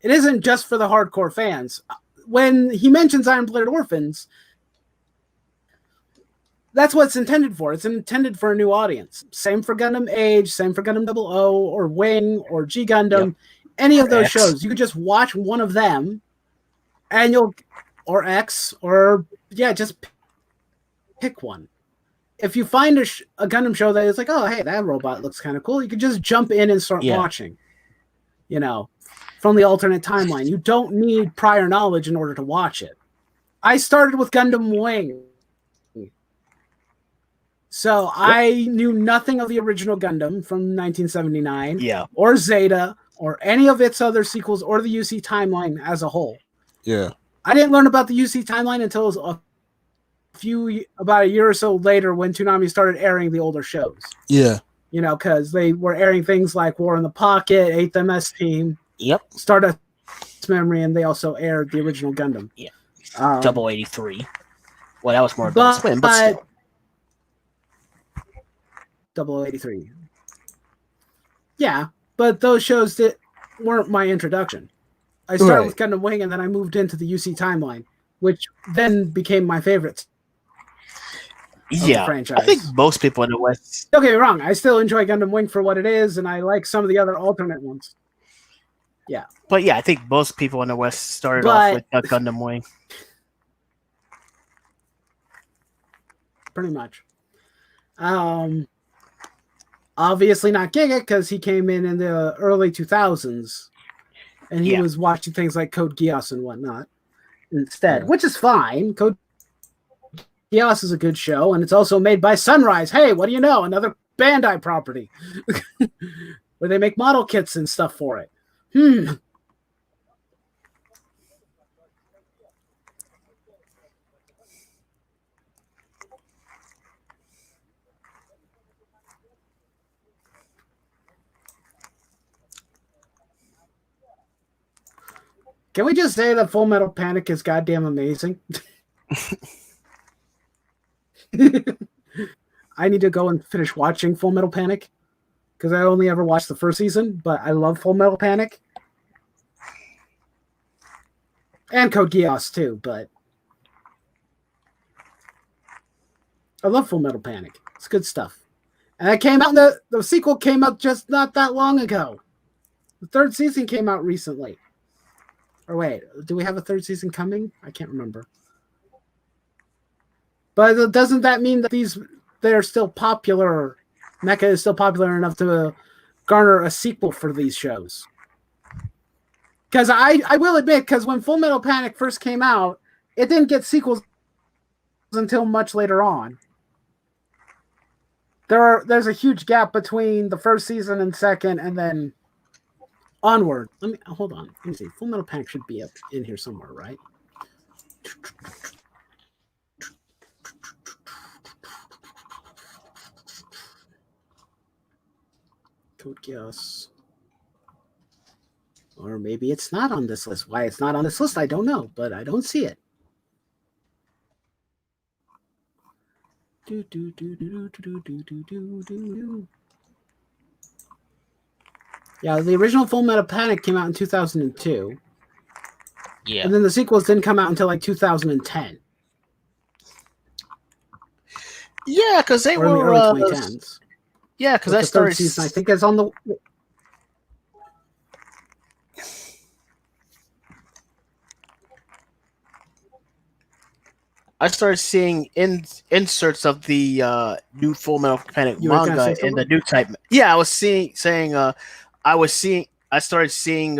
It isn't just for the hardcore fans. When he mentions Iron Blooded Orphans, that's what it's intended for. It's intended for a new audience. Same for Gundam Age, same for Gundam 00 or Wing or G Gundam. Any of those shows. You could just watch one of them and or X, or just pick one. If you find a Gundam show that is like, oh, hey, that robot looks kind of cool, you could just jump in and start watching, from the alternate timeline. You don't need prior knowledge in order to watch it. I started with Gundam Wing. So I knew nothing of the original Gundam from 1979, or Zeta, or any of its other sequels, or the UC timeline as a whole. Yeah, I didn't learn about the UC timeline until it was about a year or so later when Toonami started airing the older shows. Yeah, because they were airing things like War in the Pocket, 8th MS Team, Stardust Memory, and they also aired the original Gundam. Yeah, Double 83. Well, that was more Adult Swim, but still. 0083. Yeah, but those shows weren't my introduction. I started with Gundam Wing, and then I moved into the UC timeline, which then became my favorite. Franchise. I think most people in the West. Don't get me wrong, I still enjoy Gundam Wing for what it is, and I like some of the other alternate ones. Yeah, but I think most people in the West started off with Gundam Wing. Pretty much. Obviously not Giga, because he came in the early 2000s, and he was watching things like Code Geass and whatnot instead, which is fine. Code Geass is a good show, and it's also made by Sunrise. Hey, what do you know? Another Bandai property where they make model kits and stuff for it. Can we just say that Full Metal Panic is goddamn amazing? I need to go and finish watching Full Metal Panic because I only ever watched the first season, but I love Full Metal Panic. And Code Geass too, but I love Full Metal Panic. It's good stuff. And it came out, the sequel came out just not that long ago. The 3rd season came out recently. Or wait, do we have a 3rd season coming? I can't remember. But doesn't that mean that they're still popular? Mecha is still popular enough to garner a sequel for these shows. Because I will admit, because when Full Metal Panic first came out, it didn't get sequels until much later on. there's a huge gap between the first season and second, and then onward. Hold on. Let me see. Full Metal Panic should be up in here somewhere, right? Code Geass. Or maybe it's not on this list. Why it's not on this list, I don't know, but I don't see it. Yeah, the original Full Metal Panic came out in 2002. Yeah. And then the sequels didn't come out until like 2010. Yeah, because they were in the early 2010s. Yeah, because I started. Third season, I think, is on the. I started seeing inserts of the new Full Metal Panic manga in the new type. Yeah, I started seeing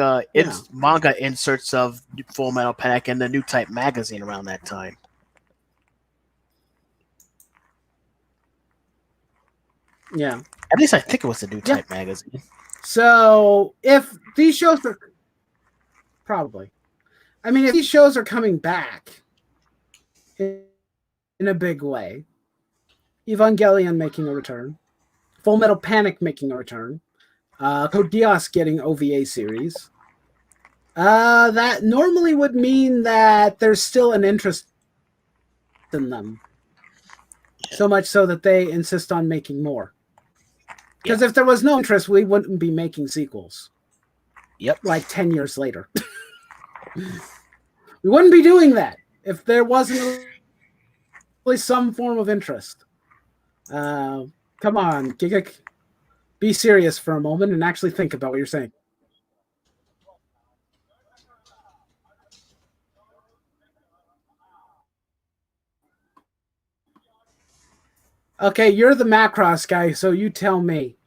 manga inserts of Full Metal Panic in the new type magazine around that time. Yeah. At least I think it was the new type magazine. So if these shows are probably, I mean, if these shows are coming back in a big way, Evangelion making a return, Full Metal Panic making a return, Code Geass getting OVA series, that normally would mean that there's still an interest in them. Yeah. So much so that they insist on making more. Because if there was no interest, we wouldn't be making sequels. Yep. Like 10 years later. We wouldn't be doing that if there wasn't at least some form of interest. Come on, Giga. Be serious for a moment and actually think about what you're saying. Okay, you're the Macross guy, so you tell me.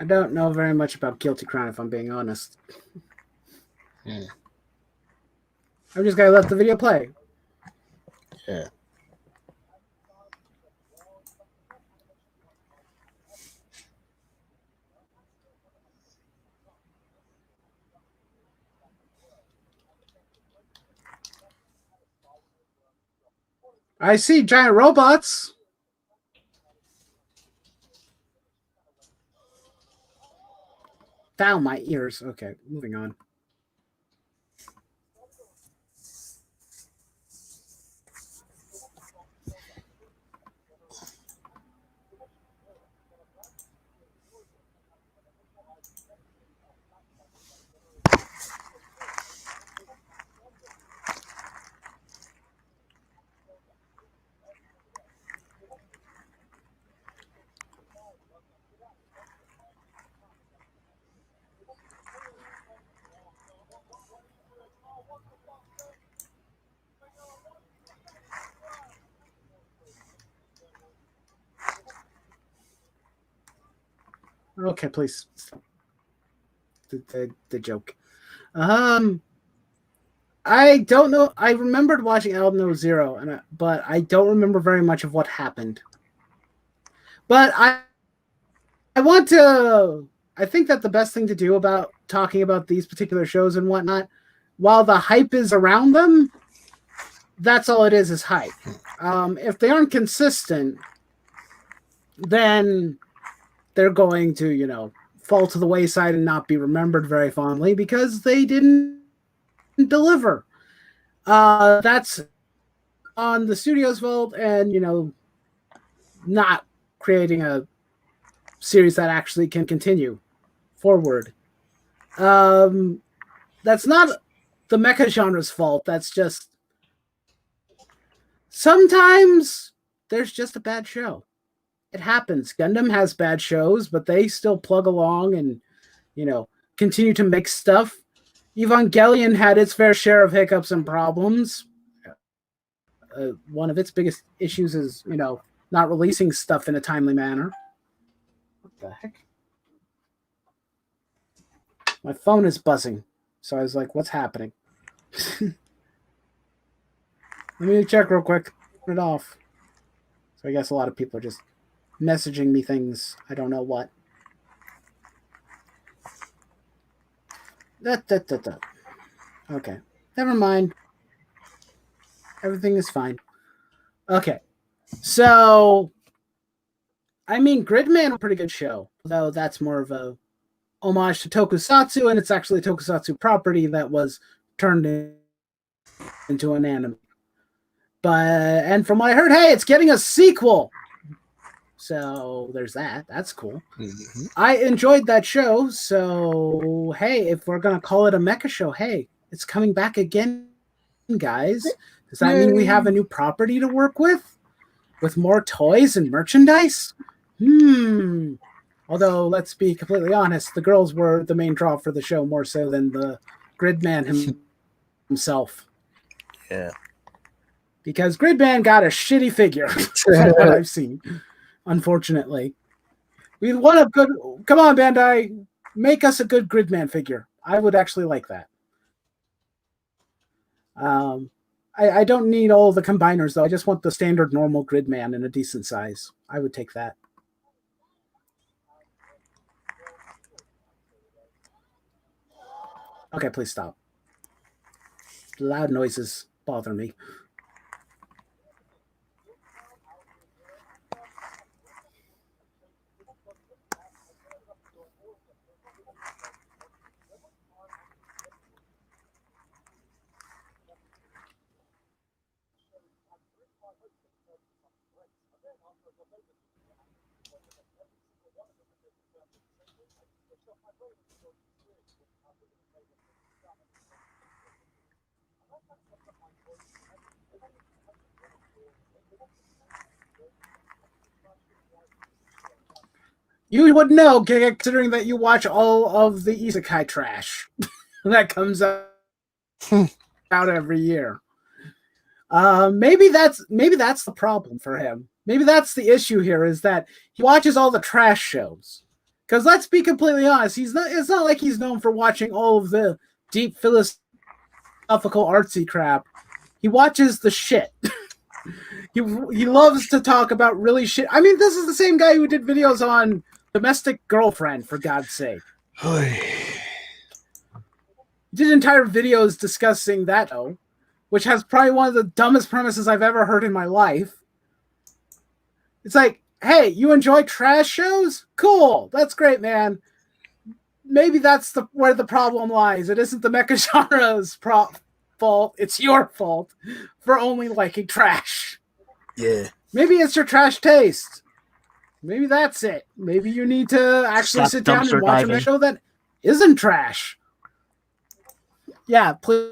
I don't know very much about Guilty Crown, if I'm being honest. Yeah. I'm just gonna let the video play. Yeah. I see giant robots. Down my ears. Okay, moving on. Okay, please stop the joke. I don't know. I remembered watching Albino Zero, but I don't remember very much of what happened. But I want to. I think that the best thing to do about talking about these particular shows and whatnot, while the hype is around them, that's all it is hype. If they aren't consistent, then they're going to, fall to the wayside and not be remembered very fondly because they didn't deliver. That's on the studio's fault, and not creating a series that actually can continue forward. That's not the mecha genre's fault. That's just sometimes there's just a bad show. It happens. Gundam has bad shows, but they still plug along and continue to make stuff. Evangelion had its fair share of hiccups and problems. One of its biggest issues is not releasing stuff in a timely manner. What the heck? My phone is buzzing, so I was like, what's happening? Let me check real quick. Turn it off. So I guess a lot of people are just messaging me things. I don't know what. Okay. Never mind. Everything is fine. Okay. So, I mean, Gridman, a pretty good show. Though that's more of a homage to tokusatsu, and it's actually a tokusatsu property that was turned into an anime. And from what I heard, hey, it's getting a sequel. So there's that. That's cool. Mm-hmm. I enjoyed that show. So, hey, if we're going to call it a mecha show, hey, it's coming back again, guys. Does that mean we have a new property to work with? With more toys and merchandise? Although, let's be completely honest, the girls were the main draw for the show more so than the Gridman himself. Yeah. Because Gridman got a shitty figure from what I've seen, unfortunately. We want a good... Come on, Bandai. Make us a good Gridman figure. I would actually like that. I don't need all the combiners, though. I just want the standard normal Gridman in a decent size. I would take that. Okay, please stop. Loud noises bother me. You would know, considering that you watch all of the isekai trash that comes out every year. Maybe that's the problem for him. Maybe that's the issue here, is that he watches all the trash shows. Because let's be completely honest, it's not like he's known for watching all of the deep philosophical artsy crap. He watches the shit. He loves to talk about really shit. I mean, this is the same guy who did videos on Domestic Girlfriend, for God's sake. He did entire videos discussing that show, which has probably one of the dumbest premises I've ever heard in my life. It's like, hey, you enjoy trash shows? Cool, that's great, man. Maybe that's where the problem lies. It isn't the mecha genre's fault. It's your fault for only liking trash. Yeah. Maybe it's your trash taste. Maybe that's it. Maybe you need to actually sit down and watch a show that isn't trash. Yeah, please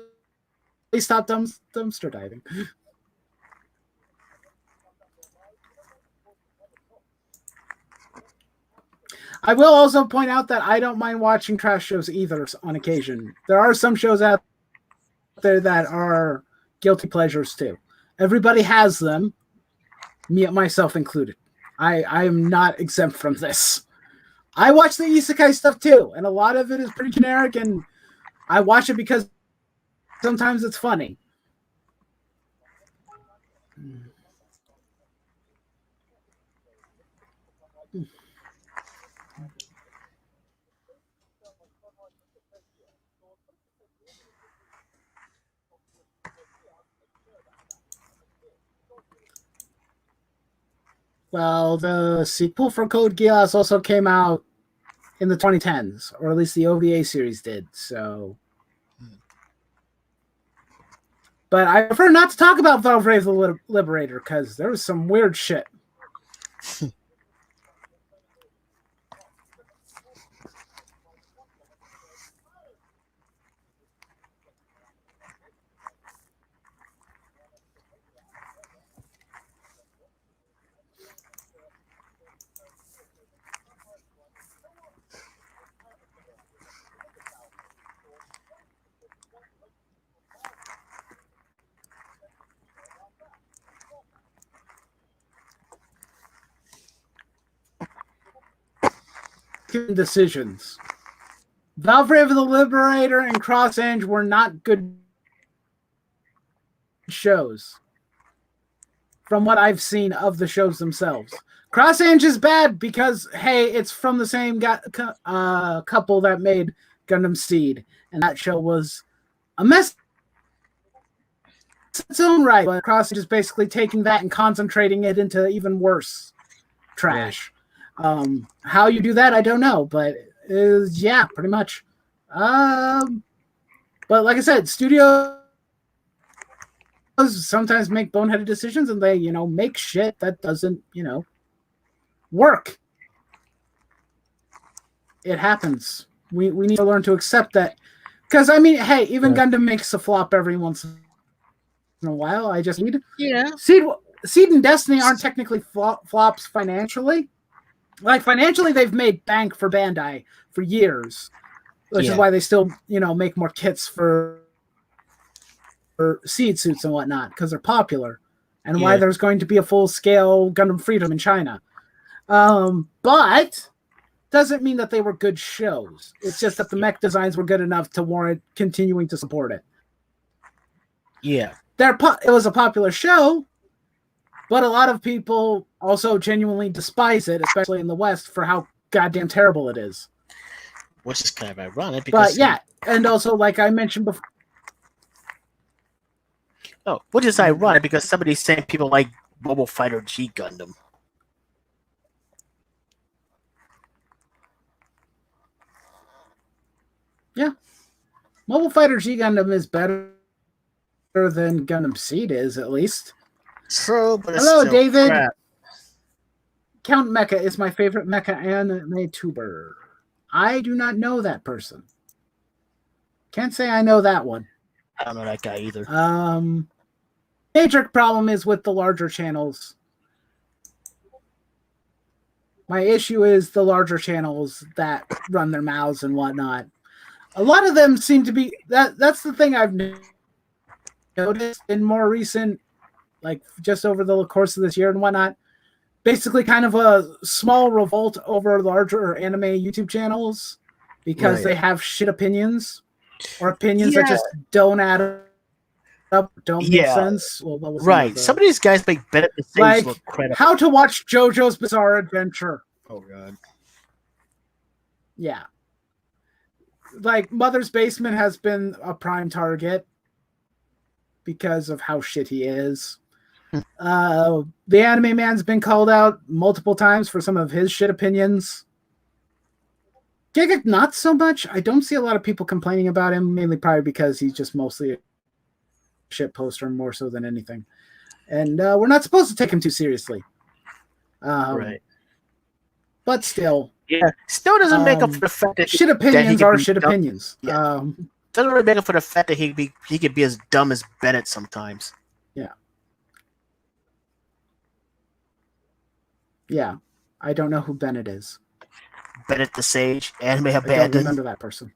stop dumpster diving. I will also point out that I don't mind watching trash shows either on occasion. There are some shows out there that are guilty pleasures too. Everybody has them, myself included. I am not exempt from this. I watch the isekai stuff too, and a lot of it is pretty generic, and I watch it because sometimes it's funny. Well, the sequel for Code Geass also came out in the 2010s, or at least the OVA series did. So, but I prefer not to talk about Valvrave the Liberator because there was some weird shit. Decisions. Valvrave the Liberator and Cross Edge were not good shows from what I've seen of the shows themselves. Cross Edge is bad because, hey, it's from the same couple that made Gundam Seed, and that show was a mess in its own right, but Cross Edge is basically taking that and concentrating it into even worse trash. Right. How you do that, I don't know, but yeah, pretty much. But like I said, studios sometimes make boneheaded decisions, and they, make shit that doesn't, work. It happens. We need to learn to accept that, because I mean, hey, even Gundam makes a flop every once in a while. I just need Seed and Destiny aren't technically flops financially. Like, financially, they've made bank for Bandai for years, which is why they still, make more kits for Seed suits and whatnot, because they're popular, and why there's going to be a full-scale Gundam Freedom in China. But doesn't mean that they were good shows. It's just that the mech designs were good enough to warrant continuing to support it. Yeah. It was a popular show, but a lot of people also genuinely despise it, especially in the West, for how goddamn terrible it is. Which is kind of ironic. Because but yeah, and also, like I mentioned before. Oh, which is ironic because some of these same people like Mobile Fighter G Gundam. Yeah. Mobile Fighter G Gundam is better than Gundam Seed is, at least. True, but hello, it's still David. Crap. Count Mecha is my favorite mecha AniTuber. I do not know that person. Can't say I know that one. I don't know that guy either. Major problem is with the larger channels. My issue is the larger channels that run their mouths and whatnot. A lot of them seem to be that's the thing I've noticed in more recent, like just over the course of this year and whatnot. Basically kind of a small revolt over larger anime YouTube channels because they have shit opinions or opinions that just don't add up, don't make sense. Well, right. Some of these guys make better things like look credible. How to Watch JoJo's Bizarre Adventure. Oh, God. Yeah. Like, Mother's Basement has been a prime target because of how shit he is. The Anime Man's been called out multiple times for some of his shit opinions. Giga, not so much. I don't see a lot of people complaining about him, mainly probably because he's just mostly a shit poster more so than anything. And we're not supposed to take him too seriously. Right. But still. Yeah. Still doesn't make up for the fact that shit opinions are shit opinions. Yeah. Doesn't really make up for the fact that he could be as dumb as Bennett sometimes. Yeah. Yeah. I don't know who Bennett is. Bennett the Sage, Anime Abandoned. I don't remember that person.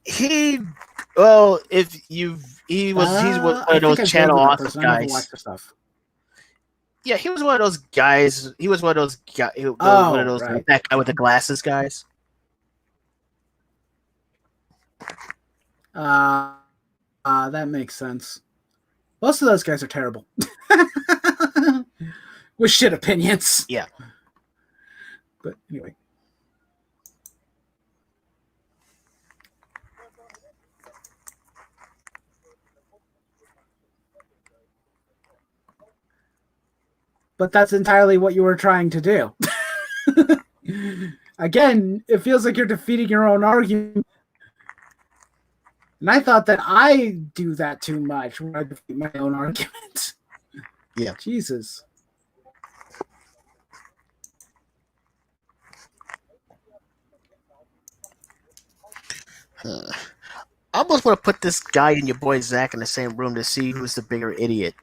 He was one of those channel author guys. Yeah, he was one of those guys. He was one of those guys. That guy with the glasses guys. That makes sense. Most of those guys are terrible. With shit opinions. Yeah. But anyway. But that's entirely what you were trying to do. Again, it feels like you're defeating your own argument. And I thought that I do that too much when I defeat my own arguments. Yeah. Jesus. I almost want to put this guy and your boy Zach in the same room to see who's the bigger idiot.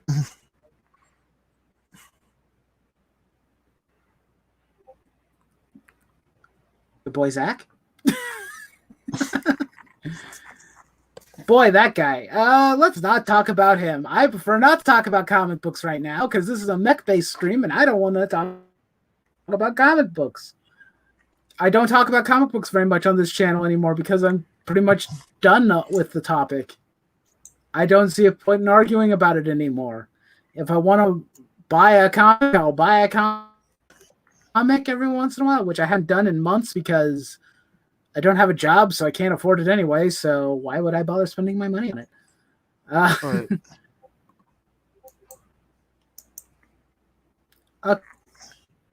The boy Zach? Boy, that guy. Let's not talk about him. I prefer not to talk about comic books right now because this is a mech-based stream and I don't want to talk about comic books. I don't talk about comic books very much on this channel anymore because I'm pretty much done with the topic. I don't see a point in arguing about it anymore. If I want to buy a comic, I'll buy a comic every once in a while, which I haven't done in months because I don't have a job, so I can't afford it anyway. So why would I bother spending my money on it? Right.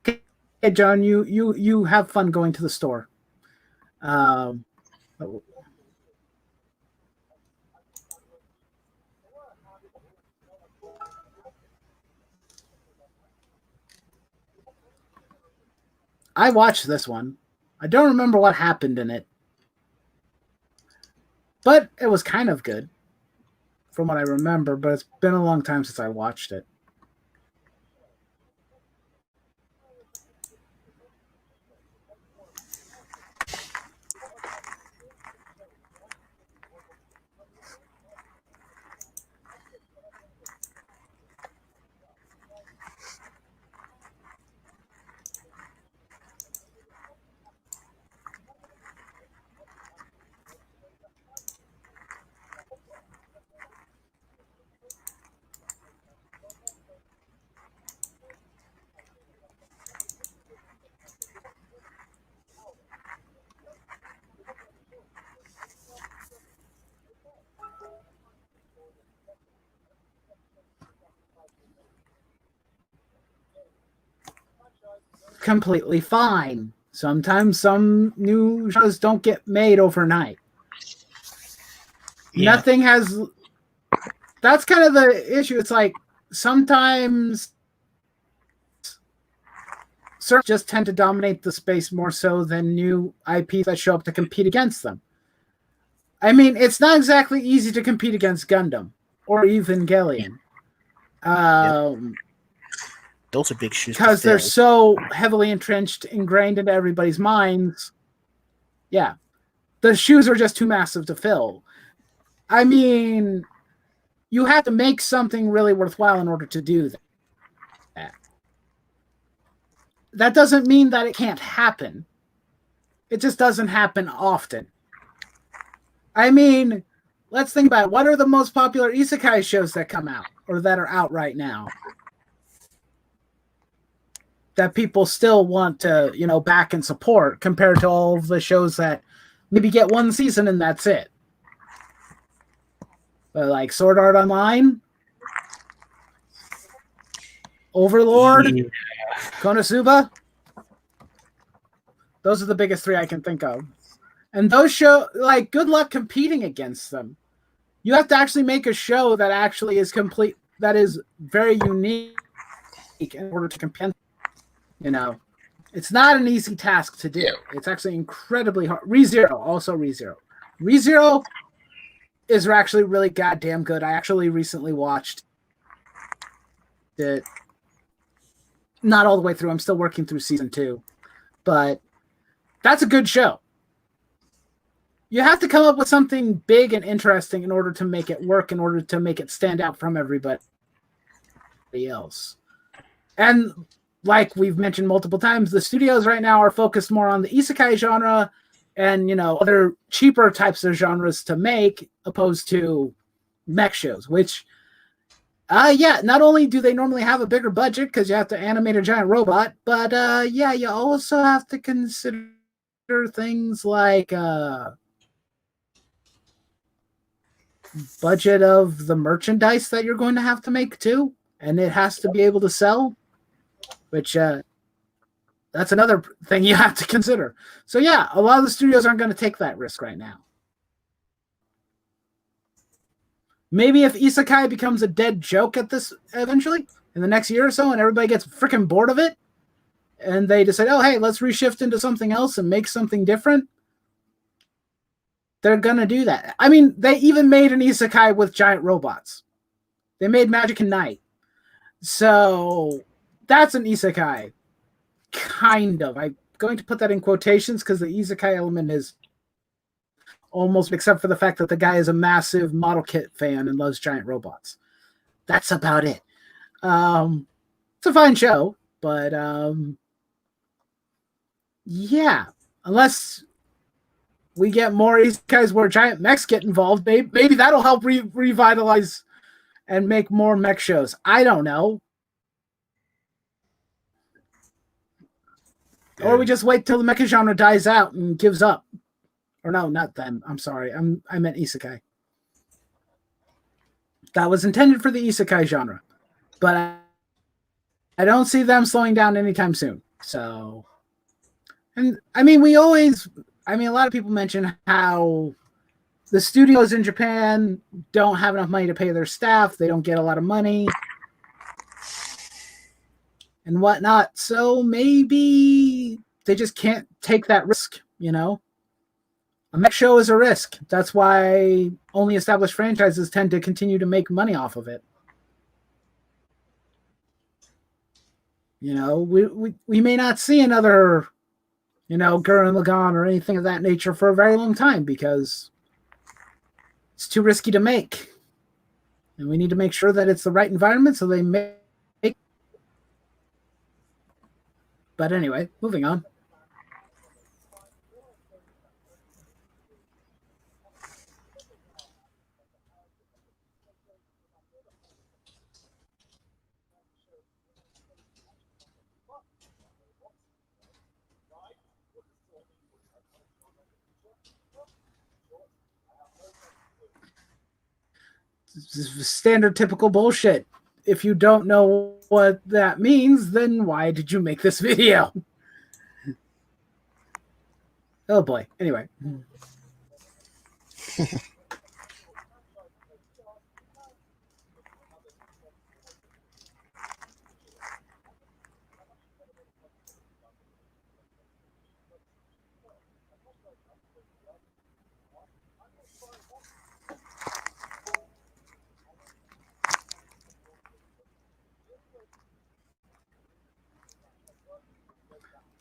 Okay, John, you have fun going to the store. I watched this one. I don't remember what happened in it, but it was kind of good from what I remember, but it's been a long time since I watched it. Completely fine. Sometimes some new shows don't get made overnight. Yeah. Nothing has. That's kind of the issue. It's like sometimes certain just tend to dominate the space more so than new IPs that show up to compete against them. I mean, it's not exactly easy to compete against Gundam or Evangelion. Those are big shoes because they're so heavily entrenched, ingrained into everybody's minds. Yeah, the shoes are just too massive to fill. I mean, you have to make something really worthwhile in order to do that. That doesn't mean that it can't happen. It just doesn't happen often. I mean, let's think about it. What are the most popular isekai shows that come out or that are out right now that people still want to, back and support compared to all of the shows that maybe get one season and that's it? But like Sword Art Online, Overlord, Konosuba, those are the biggest three I can think of. And those show, like, good luck competing against them. You have to actually make a show that actually is complete, that is very unique in order to compete. It's not an easy task to do. It's actually incredibly hard. ReZero, also ReZero. ReZero is actually really goddamn good. I actually recently watched it. Not all the way through. I'm still working through season 2. But that's a good show. You have to come up with something big and interesting in order to make it work, in order to make it stand out from everybody else. And like we've mentioned multiple times, the studios right now are focused more on the isekai genre and, other cheaper types of genres to make, opposed to mech shows, which, not only do they normally have a bigger budget because you have to animate a giant robot, but, you also have to consider things like budget of the merchandise that you're going to have to make too, and it has to be able to sell, which That's another thing you have to consider. So yeah, a lot of the studios aren't going to take that risk right now. Maybe if isekai becomes a dead joke at this eventually in the next year or so, and everybody gets freaking bored of it, and they decide, oh hey, let's reshift into something else and make something different, they're gonna do that. I mean, they even made an isekai with giant robots. They made Magic and Night, so that's an isekai, kind of. I'm going to put that in quotations because the isekai element is almost, except for the fact that the guy is a massive model kit fan and loves giant robots. That's about it. It's a fine show, but yeah, unless we get more isekais where giant mechs get involved, maybe that'll help revitalize and make more mech shows. I don't know. Or we just wait till the mecha genre dies out and gives up. Or no, not them. I'm sorry. I meant isekai. That was intended for the isekai genre. But I don't see them slowing down anytime soon. So, and I mean, a lot of people mention how the studios in Japan don't have enough money to pay their staff. They don't get a lot of money and whatnot. So maybe they just can't take that risk, you know? A mech show is a risk. That's why only established franchises tend to continue to make money off of it. You know, we may not see another, Gurren Lagann or anything of that nature for a very long time because it's too risky to make. And we need to make sure that it's the right environment so they make. But anyway, moving on. Standard typical bullshit. If you don't know what that means, then why did you make this video? Oh boy. Anyway.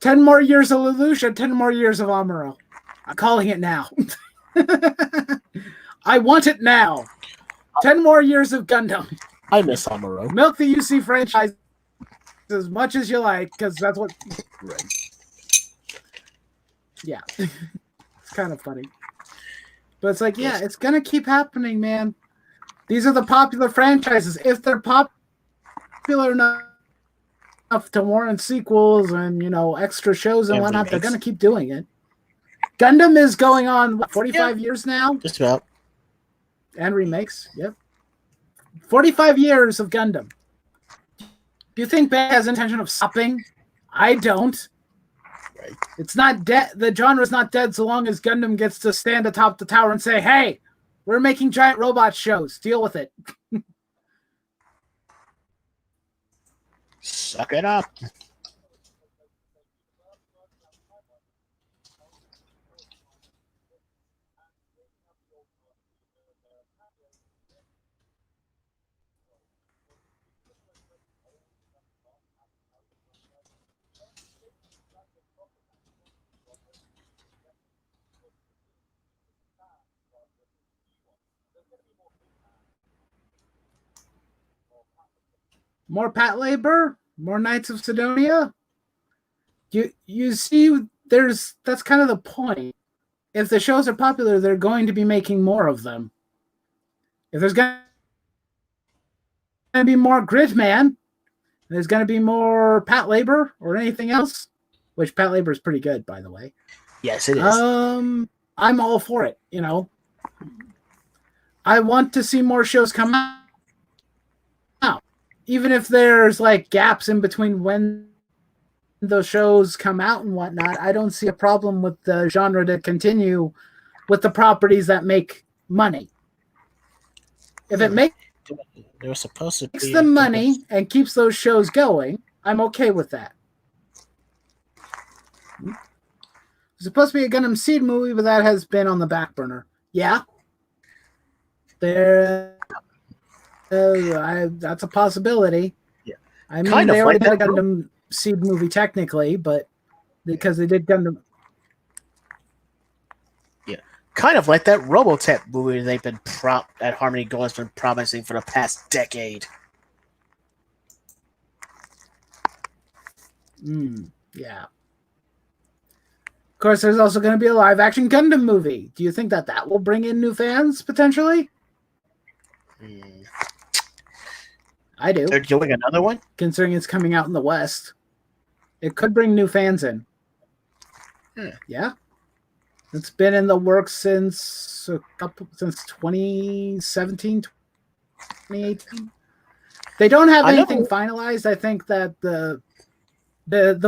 10 more years of Lelouch, 10 more years of Amuro. I'm calling it now. I want it now. 10 more years of Gundam. I miss Amuro. Milk the UC franchise as much as you like, because that's what... Right. Yeah. It's kind of funny. But it's like, yeah, it's going to keep happening, man. These are the popular franchises. If they're popular enough to warrant sequels and, extra shows and whatnot, they're going to keep doing it. Gundam is going on, 45 years now? Just about. And remakes, yep. 45 years of Gundam. Do you think Bandai has intention of stopping? I don't. Right. It's not dead. The genre's not dead so long as Gundam gets to stand atop the tower and say, hey, we're making giant robot shows. Deal with it. Suck it up. More Pat labor, more Knights of Sidonia. You see, that's kind of the point. If the shows are popular, they're going to be making more of them. If there's going to be more Gridman, there's going to be more Pat labor or anything else, which Pat labor is pretty good, by the way. Yes, it is. I'm all for it. I want to see more shows come out. Even if there's like gaps in between when those shows come out and whatnot, I don't see a problem with the genre to continue with the properties that make money. If it makes they're supposed to be the money and keeps those shows going, I'm okay with that. It's supposed to be a Gundam Seed movie, but that has been on the back burner. Yeah, that's a possibility. Yeah, I mean, they already did a Gundam Seed movie technically, but because they did Gundam. Yeah, kind of like that Robotech movie they've been that Harmony Gold has been promising for the past decade. Yeah. Of course, there's also going to be a live-action Gundam movie. Do you think that will bring in new fans, potentially? I do. They're doing another one? Considering it's coming out in the West. It could bring new fans in. Yeah. It's been in the works since 2017, 2018. They don't have anything finalized. I think that the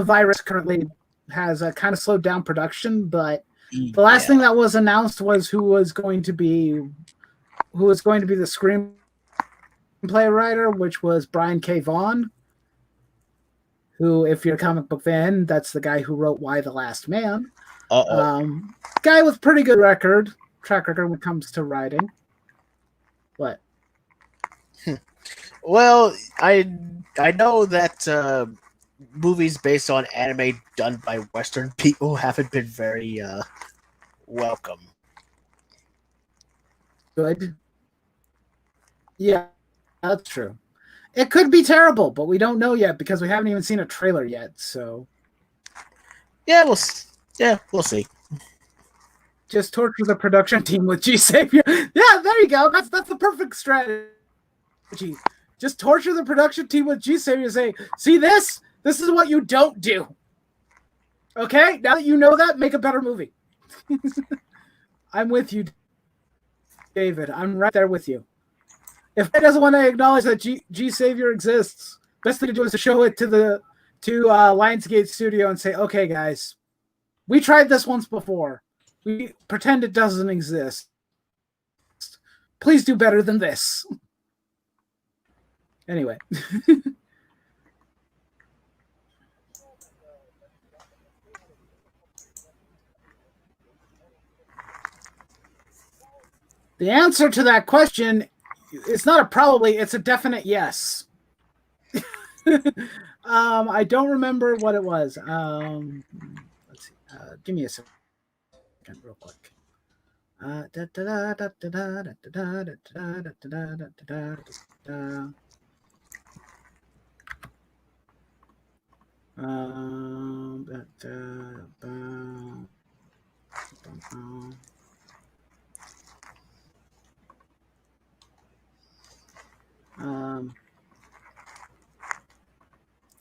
virus currently has kind of slowed down production, but the last thing that was announced was who was going to be the screenplay writer, which was Brian K. Vaughan, who, if you're a comic book fan, that's the guy who wrote Y: The Last Man. Guy with pretty good track record when it comes to writing. What? Well, I know that movies based on anime done by Western people haven't been very welcome. Good. Yeah, that's true. It could be terrible, but we don't know yet because we haven't even seen a trailer yet. So, yeah, we'll see. Just torture the production team with G Savior. Yeah, there you go. That's the perfect strategy. Just torture the production team with G Savior and say, "See this? This is what you don't do." Okay, now that you know that, make a better movie. I'm with you, David. I'm right there with you. If he doesn't want to acknowledge that G Savior exists, best thing to do is to show it to Lionsgate Studio and say, "Okay, guys, we tried this once before. We pretend it doesn't exist. Please do better than this." Anyway. The answer to that question, it's not a probably, it's a definite yes. I don't remember what it was. Let's see. Give me a second real quick.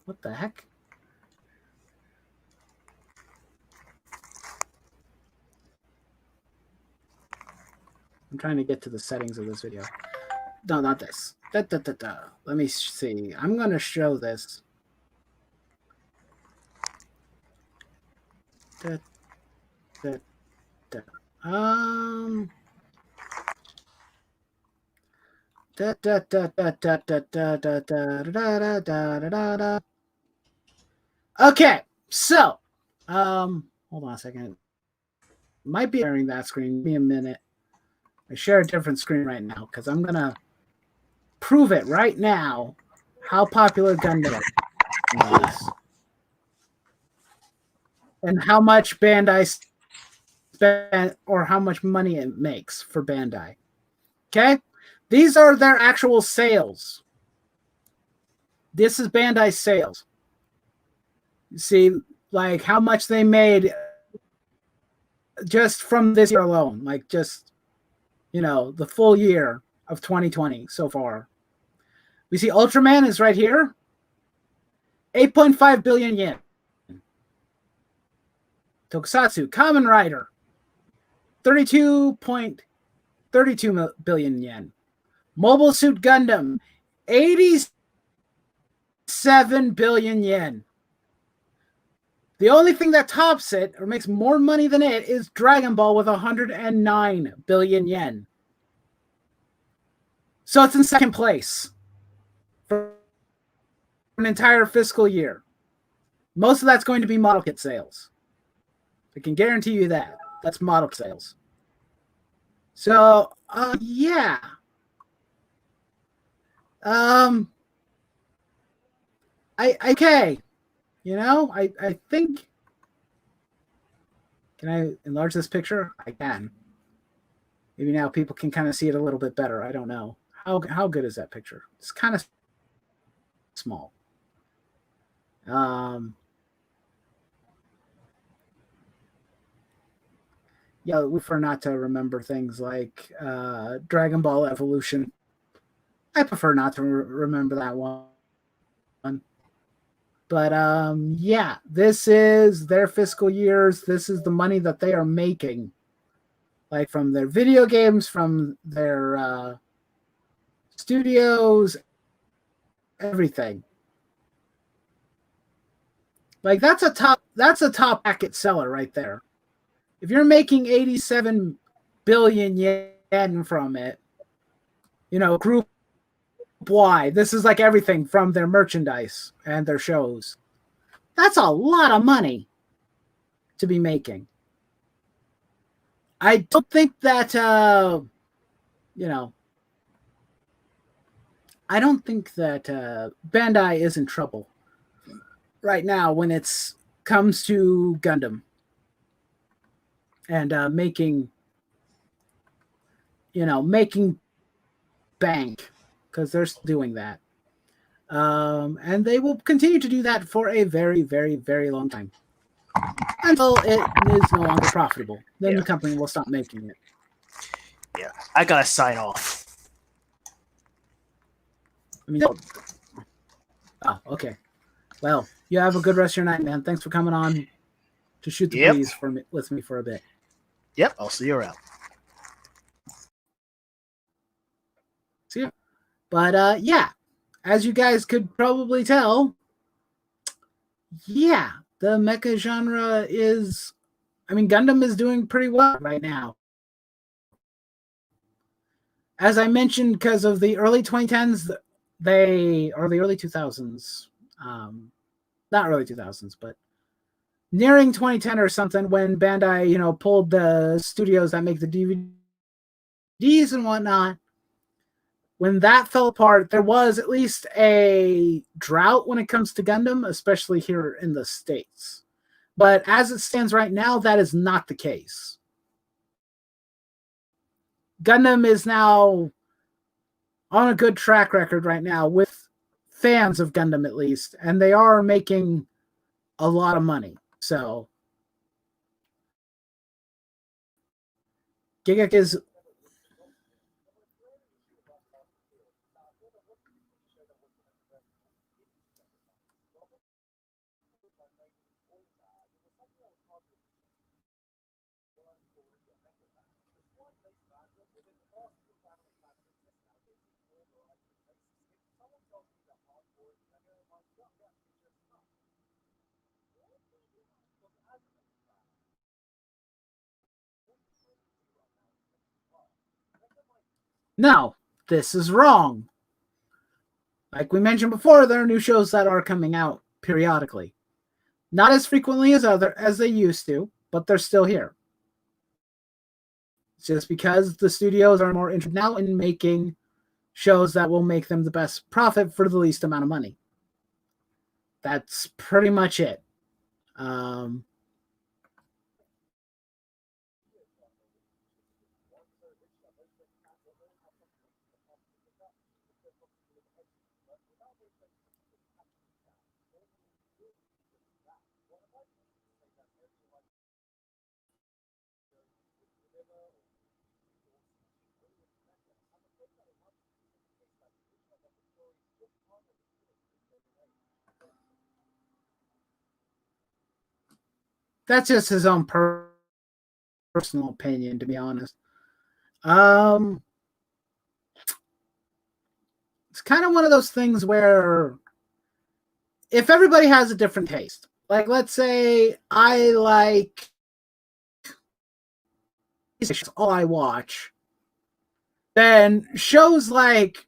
What the heck? I'm trying to get to the settings of this video. No, not this. Let me see. I'm going to show this. Okay, so hold on a second. Might be sharing that screen. Give me a minute. I share a different screen right now because I'm gonna prove it right now how popular Gundam is and how much Bandai spent or how much money it makes for Bandai. Okay, these are their actual sales. This is Bandai's sales. You see, like how much they made just from this year alone, like just, you know, the full year of 2020 so far. We see Ultraman is right here. 8.5 billion yen. Tokusatsu, Kamen Rider, 32.32 billion yen. Mobile Suit Gundam, 87 billion yen. The only thing that tops it or makes more money than it is Dragon Ball with 109 billion yen. So it's in second place for an entire fiscal year. Most of that's going to be model kit sales. I can guarantee you that. That's model sales. So, yeah. Okay. You know, I think. Can I enlarge this picture? I can. Maybe now people can kind of see it a little bit better. I don't know. How good is that picture? It's kind of small. Yeah, we prefer not to remember things like Dragon Ball Evolution. I prefer not to remember that one. But yeah, this is their fiscal years. This is the money that they are making, like from their video games, from their studios, everything. Like that's a top packet seller right there. If you're making 87 billion yen from it, you know, group Y, this is like everything from their merchandise and their shows. That's a lot of money to be making. I don't think that you know, I don't think that Bandai is in trouble right now when it's comes to Gundam and making bank, because they're doing that. And they will continue to do that for a very, very, very long time until it is no longer profitable. Then the company will stop making it. Yeah, I gotta sign off. I mean, oh, okay. Well, you have a good rest of your night, man. Thanks for coming on to shoot the breeze with me for a bit. Yep, I'll see you around. See ya. But yeah, as you guys could probably tell, yeah, the mecha genre is, I mean, Gundam is doing pretty well right now. As I mentioned, because of the early 2010s, or the early 2000s, not early 2000s, but nearing 2010 or something, when Bandai, pulled the studios that make the DVDs and whatnot. When that fell apart, there was at least a drought when it comes to Gundam, especially here in the States. But as it stands right now, that is not the case. Gundam is now on a good track record right now with fans of Gundam, at least, and they are making a lot of money. So Gigak is no, this is wrong. Like we mentioned before, there are new shows that are coming out periodically. Not as frequently as they used to, but they're still here. It's just because the studios are more interested now in making shows that will make them the best profit for the least amount of money. That's pretty much it. That's just his own personal opinion, to be honest. It's kind of one of those things where if everybody has a different taste, like let's say I like all I watch, then shows like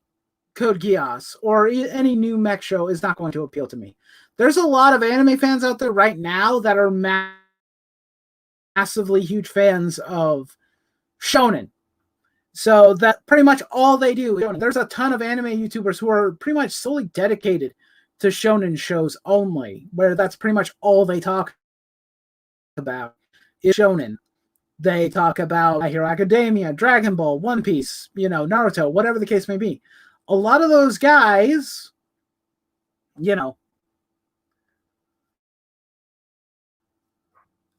Code Geass or any new mech show is not going to appeal to me. There's a lot of anime fans out there right now that are massively huge fans of shonen. So that pretty much all they do. There's a ton of anime YouTubers who are pretty much solely dedicated to shonen shows only, where that's pretty much all they talk about is shonen. They talk about My Hero Academia, Dragon Ball, One Piece, Naruto, whatever the case may be. A lot of those guys,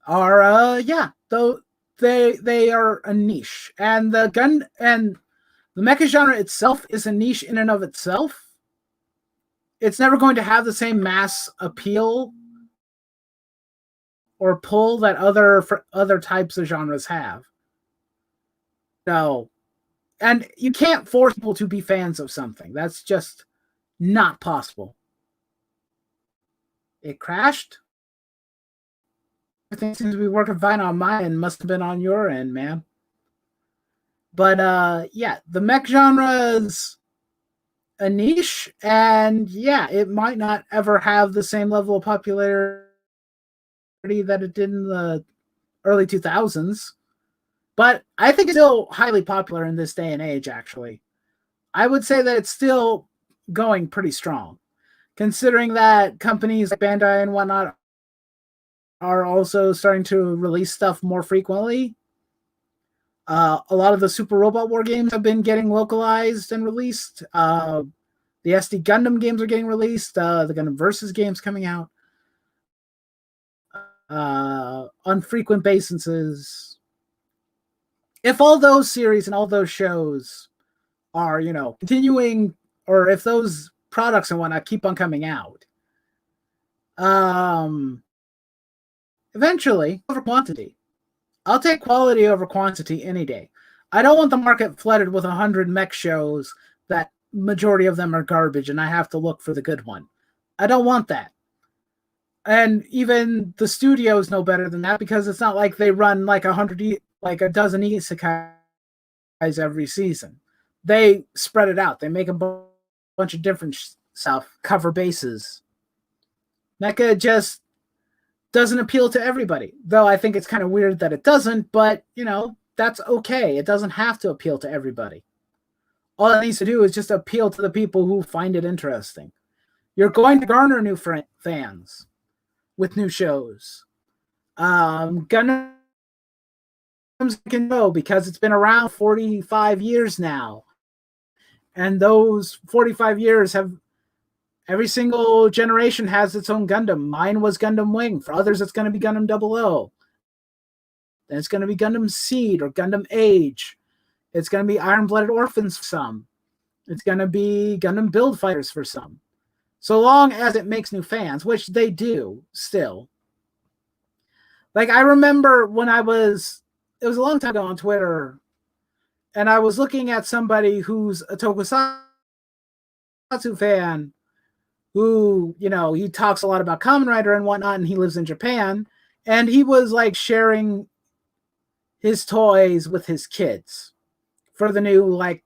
are though they are a niche, and the mecha genre itself is a niche in and of itself. It's never going to have the same mass appeal or pull that other types of genres have. No, and you can't force people to be fans of something. That's just not possible. It crashed. Everything seems to be working fine on my end. Must have been on your end, man. But yeah, the mech genre's a niche, and yeah, it might not ever have the same level of popularity that it did in the early 2000s. But I think it's still highly popular in this day and age, actually. I would say that it's still going pretty strong, considering that companies like Bandai and whatnot are also starting to release stuff more frequently. A lot of the Super Robot War games have been getting localized and released. The SD Gundam games are getting released. The Gundam Versus games coming out on frequent basis. If all those series and all those shows are, continuing, or if those products and whatnot keep on coming out, eventually over quantity. I'll take quality over quantity any day. I don't want the market flooded with 100 mech shows that majority of them are garbage and I have to look for the good one. I don't want that. And even the studios know better than that, because it's not like they run like a dozen isekais every season. They spread it out. They make a bunch of different stuff, cover bases. Mecha just doesn't appeal to everybody, though I think it's kind of weird that it doesn't, but that's okay. It doesn't have to appeal to everybody. All it needs to do is just appeal to the people who find it interesting. You're going to garner new fans with new shows. Gundam's can go because it's been around 45 years now, and those 45 years have every single generation has its own Gundam. Mine was Gundam Wing. For others, it's going to be Gundam 00. Then it's going to be Gundam Seed or Gundam Age. It's going to be Iron Blooded Orphans for some. It's going to be Gundam Build Fighters for some. So long as it makes new fans, which they do still. Like, I remember when it was a long time ago on Twitter, and I was looking at somebody who's a Tokusatsu fan who, he talks a lot about Kamen Rider and whatnot, and he lives in Japan, and he was like sharing his toys with his kids for the new like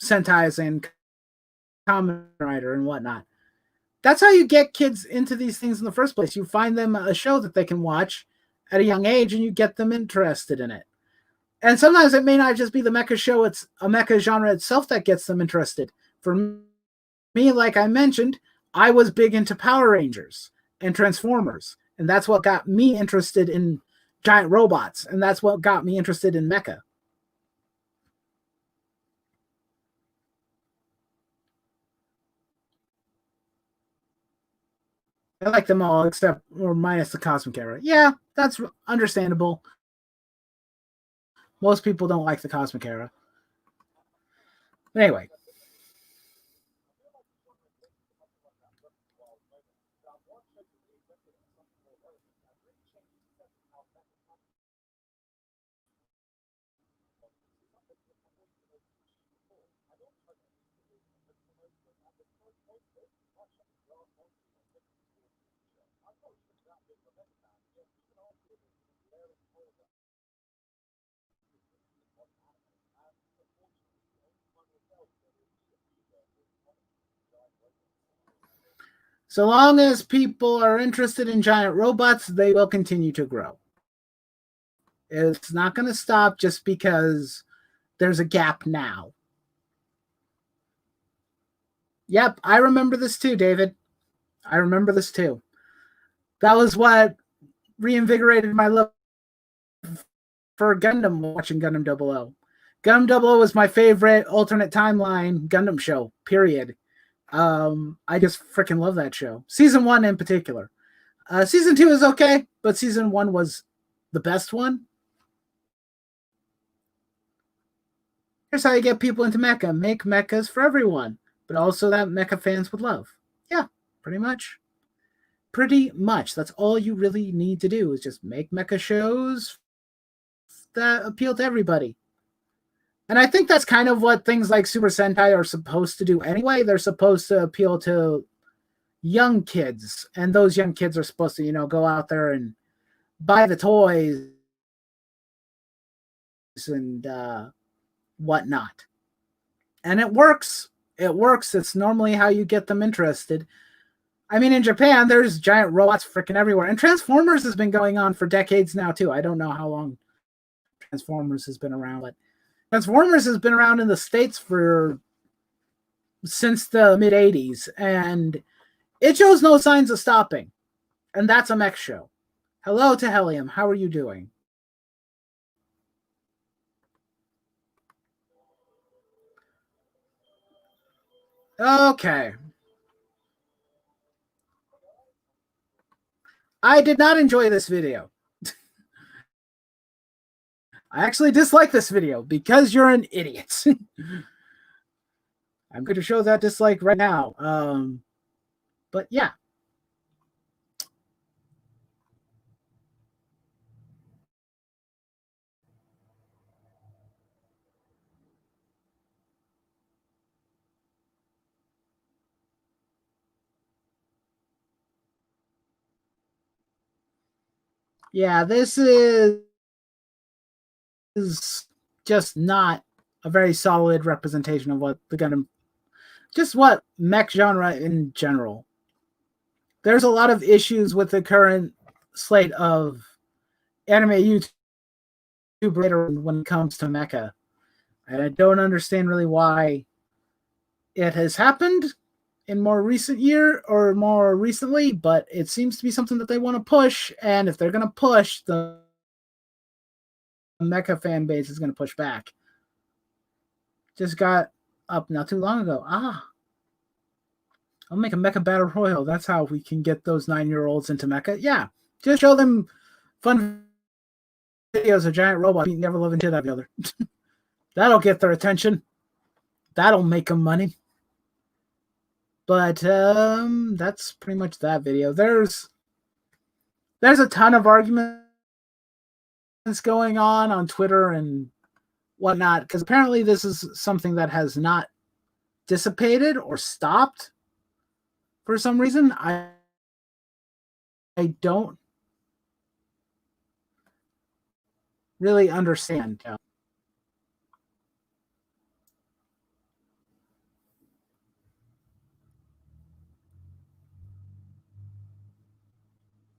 Sentai's and Kamen Rider and whatnot. That's how you get kids into these things in the first place. You find them a show that they can watch at a young age, and you get them interested in it. And sometimes it may not just be the mecha show; it's a mecha genre itself that gets them interested. For me, like I mentioned, I was big into Power Rangers and Transformers, and that's what got me interested in giant robots, and that's what got me interested in mecha. I like them all except or minus the Cosmic Era. Yeah, that's understandable. Most people don't like the Cosmic Era. But anyway. So long as people are interested in giant robots, they will continue to grow. It's not going to stop just because there's a gap now. Yep, I remember this too, David. I remember this too. That was what reinvigorated my love for Gundam, watching Gundam 00. Gundam 00 was my favorite alternate timeline Gundam show, period. I just freaking love that show. Season 1 in particular. Season 2 is okay, but season 1 was the best one. Here's how you get people into mecha. Make mechas for everyone, but also that mecha fans would love. Yeah, pretty much. Pretty much. That's all you really need to do is just make mecha shows that appeal to everybody. And I think that's kind of what things like Super Sentai are supposed to do anyway. They're supposed to appeal to young kids, and those young kids are supposed to, go out there and buy the toys and whatnot. And it works. It works. It's normally how you get them interested. I mean, in Japan, there's giant robots freaking everywhere. And Transformers has been going on for decades now, too. I don't know how long Transformers has been around, but Transformers has been around in the States since the mid-'80s, and it shows no signs of stopping. And that's a mech show. Hello to Helium. How are you doing? Okay. I did not enjoy this video. I actually dislike this video because you're an idiot. I'm going to show that dislike right now. But yeah. Yeah, this is just not a very solid representation of what the Gundam, just what mech genre in general. There's a lot of issues with the current slate of anime YouTube when it comes to mecha. And I don't understand really why it has happened in more recent year or more recently, but it seems to be something that they want to push. And if they're going to push, the mecha fan base is going to push back. Just got up not too long ago. I'll make a mecha battle royal. That's how we can get those 9-year-olds into mecha. Yeah, just show them fun videos of giant robots beating every living shit out of the other. That'll get their attention. That'll make them money. But that's pretty much that video. There's a ton of arguments going on Twitter and whatnot, because apparently this is something that has not dissipated or stopped for some reason. I don't really understand.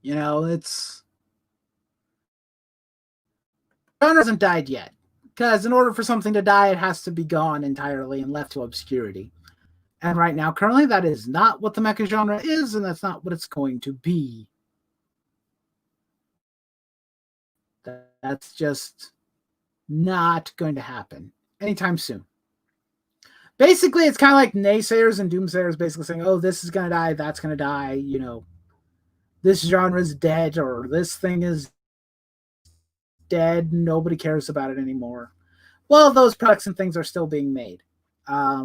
It's genre hasn't died yet, because in order for something to die, it has to be gone entirely and left to obscurity. And right now, currently, that is not what the mecha genre is, and that's not what it's going to be. That's just not going to happen anytime soon. Basically, it's kind of like naysayers and doomsayers basically saying, oh, this is going to die, that's going to die, this genre is dead, or this thing is dead, nobody cares about it anymore. Well, those products and things are still being made. I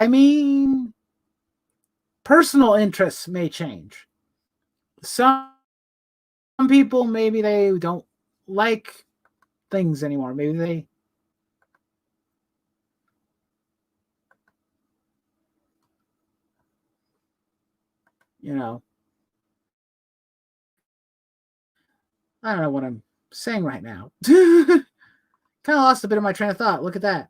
mean, personal interests may change. Some people, maybe they don't like things anymore. Maybe they, I don't know what I'm saying right now. Kind of lost a bit of my train of thought. Look at that.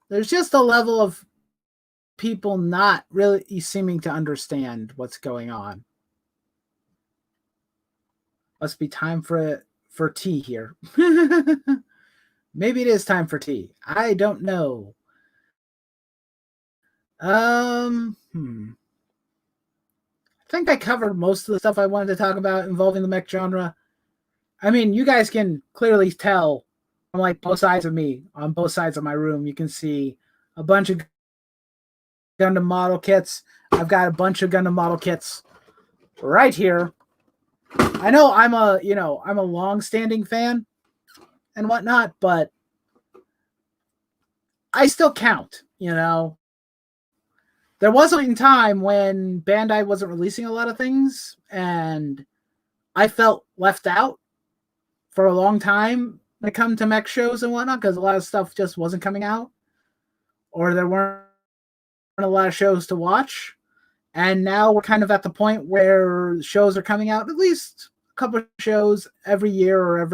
There's just a level of people not really seeming to understand what's going on. Must be time for tea here. Maybe it is time for tea. I don't know. I think I covered most of the stuff I wanted to talk about involving the mech genre. I mean, you guys can clearly tell from like both sides of me, on both sides of my room. You can see a bunch of Gundam model kits. I've got a bunch of Gundam model kits right here. I know I'm a long-standing fan and whatnot, but I still count. There was a time when Bandai wasn't releasing a lot of things, and I felt left out for a long time when it come to mech shows and whatnot, because a lot of stuff just wasn't coming out, or there weren't a lot of shows to watch. And now we're kind of at the point where shows are coming out, at least a couple of shows every year, or at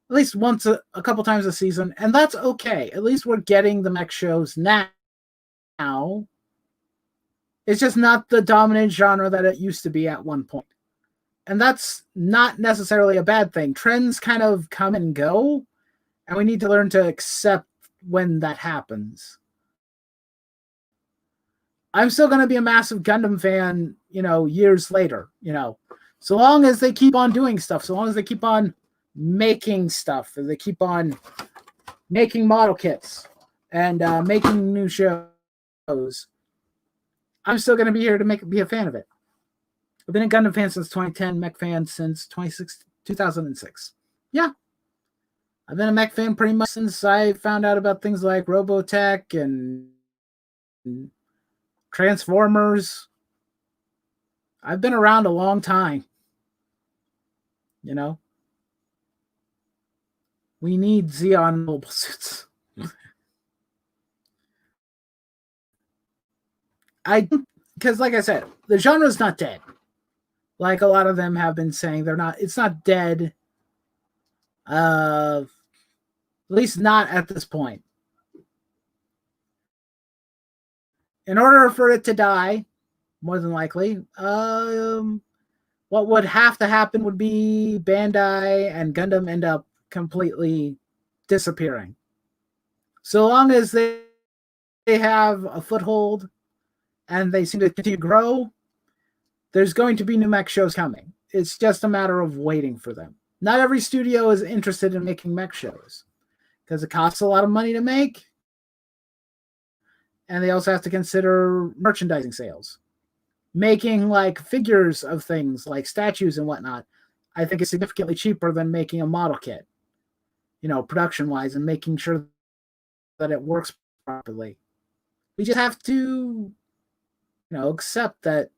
least once a couple times a season, and that's okay. At least we're getting the mech shows now. It's just not the dominant genre that it used to be at one point. And that's not necessarily a bad thing. Trends kind of come and go, and we need to learn to accept when that happens. I'm still going to be a massive Gundam fan, years later, so long as they keep on doing stuff, so long as they keep on making stuff, and they keep on making model kits and making new shows, I'm still going to be here to be a fan of it. I've been a Gundam fan since 2010, mech fan since 2006. Yeah. I've been a mech fan pretty much since I found out about things like Robotech and Transformers. I've been around a long time. We need Zeon mobile suits. Because like I said, the genre's not dead. Like a lot of them have been saying, it's not dead. At least not at this point. In order for it to die, more than likely, what would have to happen would be Bandai and Gundam end up completely disappearing. So long as they have a foothold and they seem to continue to grow, there's going to be new mech shows coming. It's just a matter of waiting for them. Not every studio is interested in making mech shows because it costs a lot of money to make, and they also have to consider merchandising sales. Making like figures of things like statues and whatnot, I think is significantly cheaper than making a model kit, production wise, and making sure that it works properly. We just have to, accept that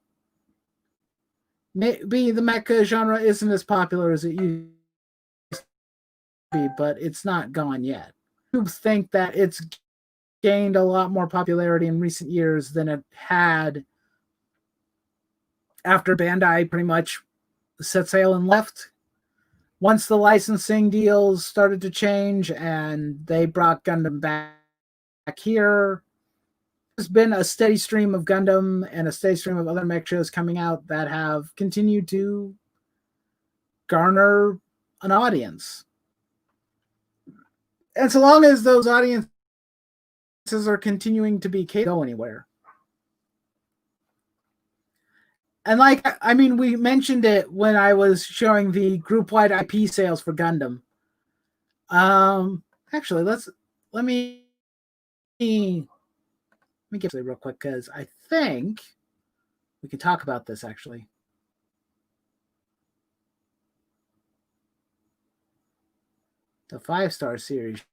maybe the mecha genre isn't as popular as it used to be, but it's not gone yet. I think that it's gained a lot more popularity in recent years than it had after Bandai pretty much set sail and left. Once the licensing deals started to change and they brought Gundam back here, there's been a steady stream of Gundam and a steady stream of other mech shows coming out that have continued to garner an audience. And so long as those audiences are continuing to be go anywhere. And we mentioned it when I was showing the group-wide IP sales for Gundam. Actually, let me get it real quick because I think we can talk about this actually. The 5-star series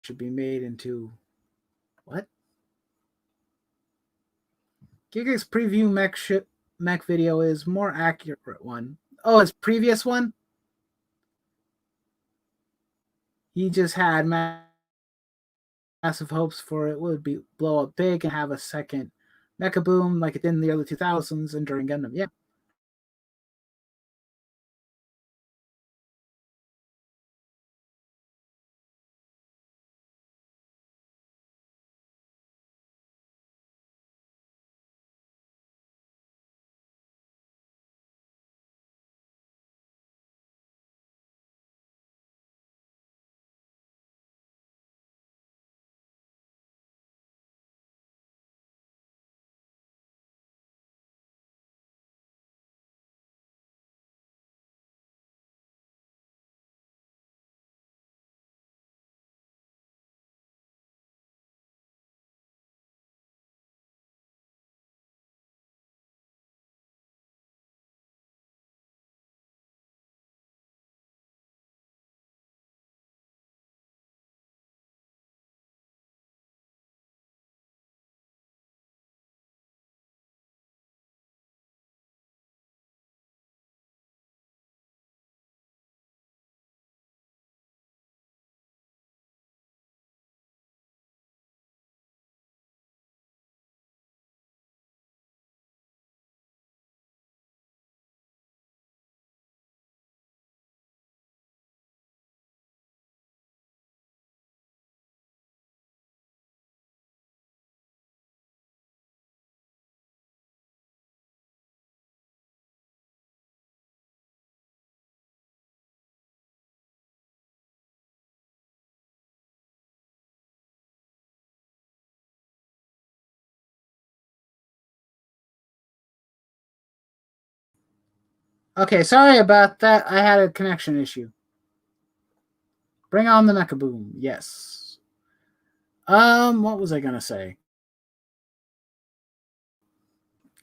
should be made into what? Giga's preview mech video is more accurate one. Oh, his previous one? He just had massive hopes for it would blow up big and have a second mecha boom like it did in the early 2000s and during Gundam. Yeah. Okay, sorry about that. I had a connection issue. Bring on the mecha boom. Yes. What was I gonna say?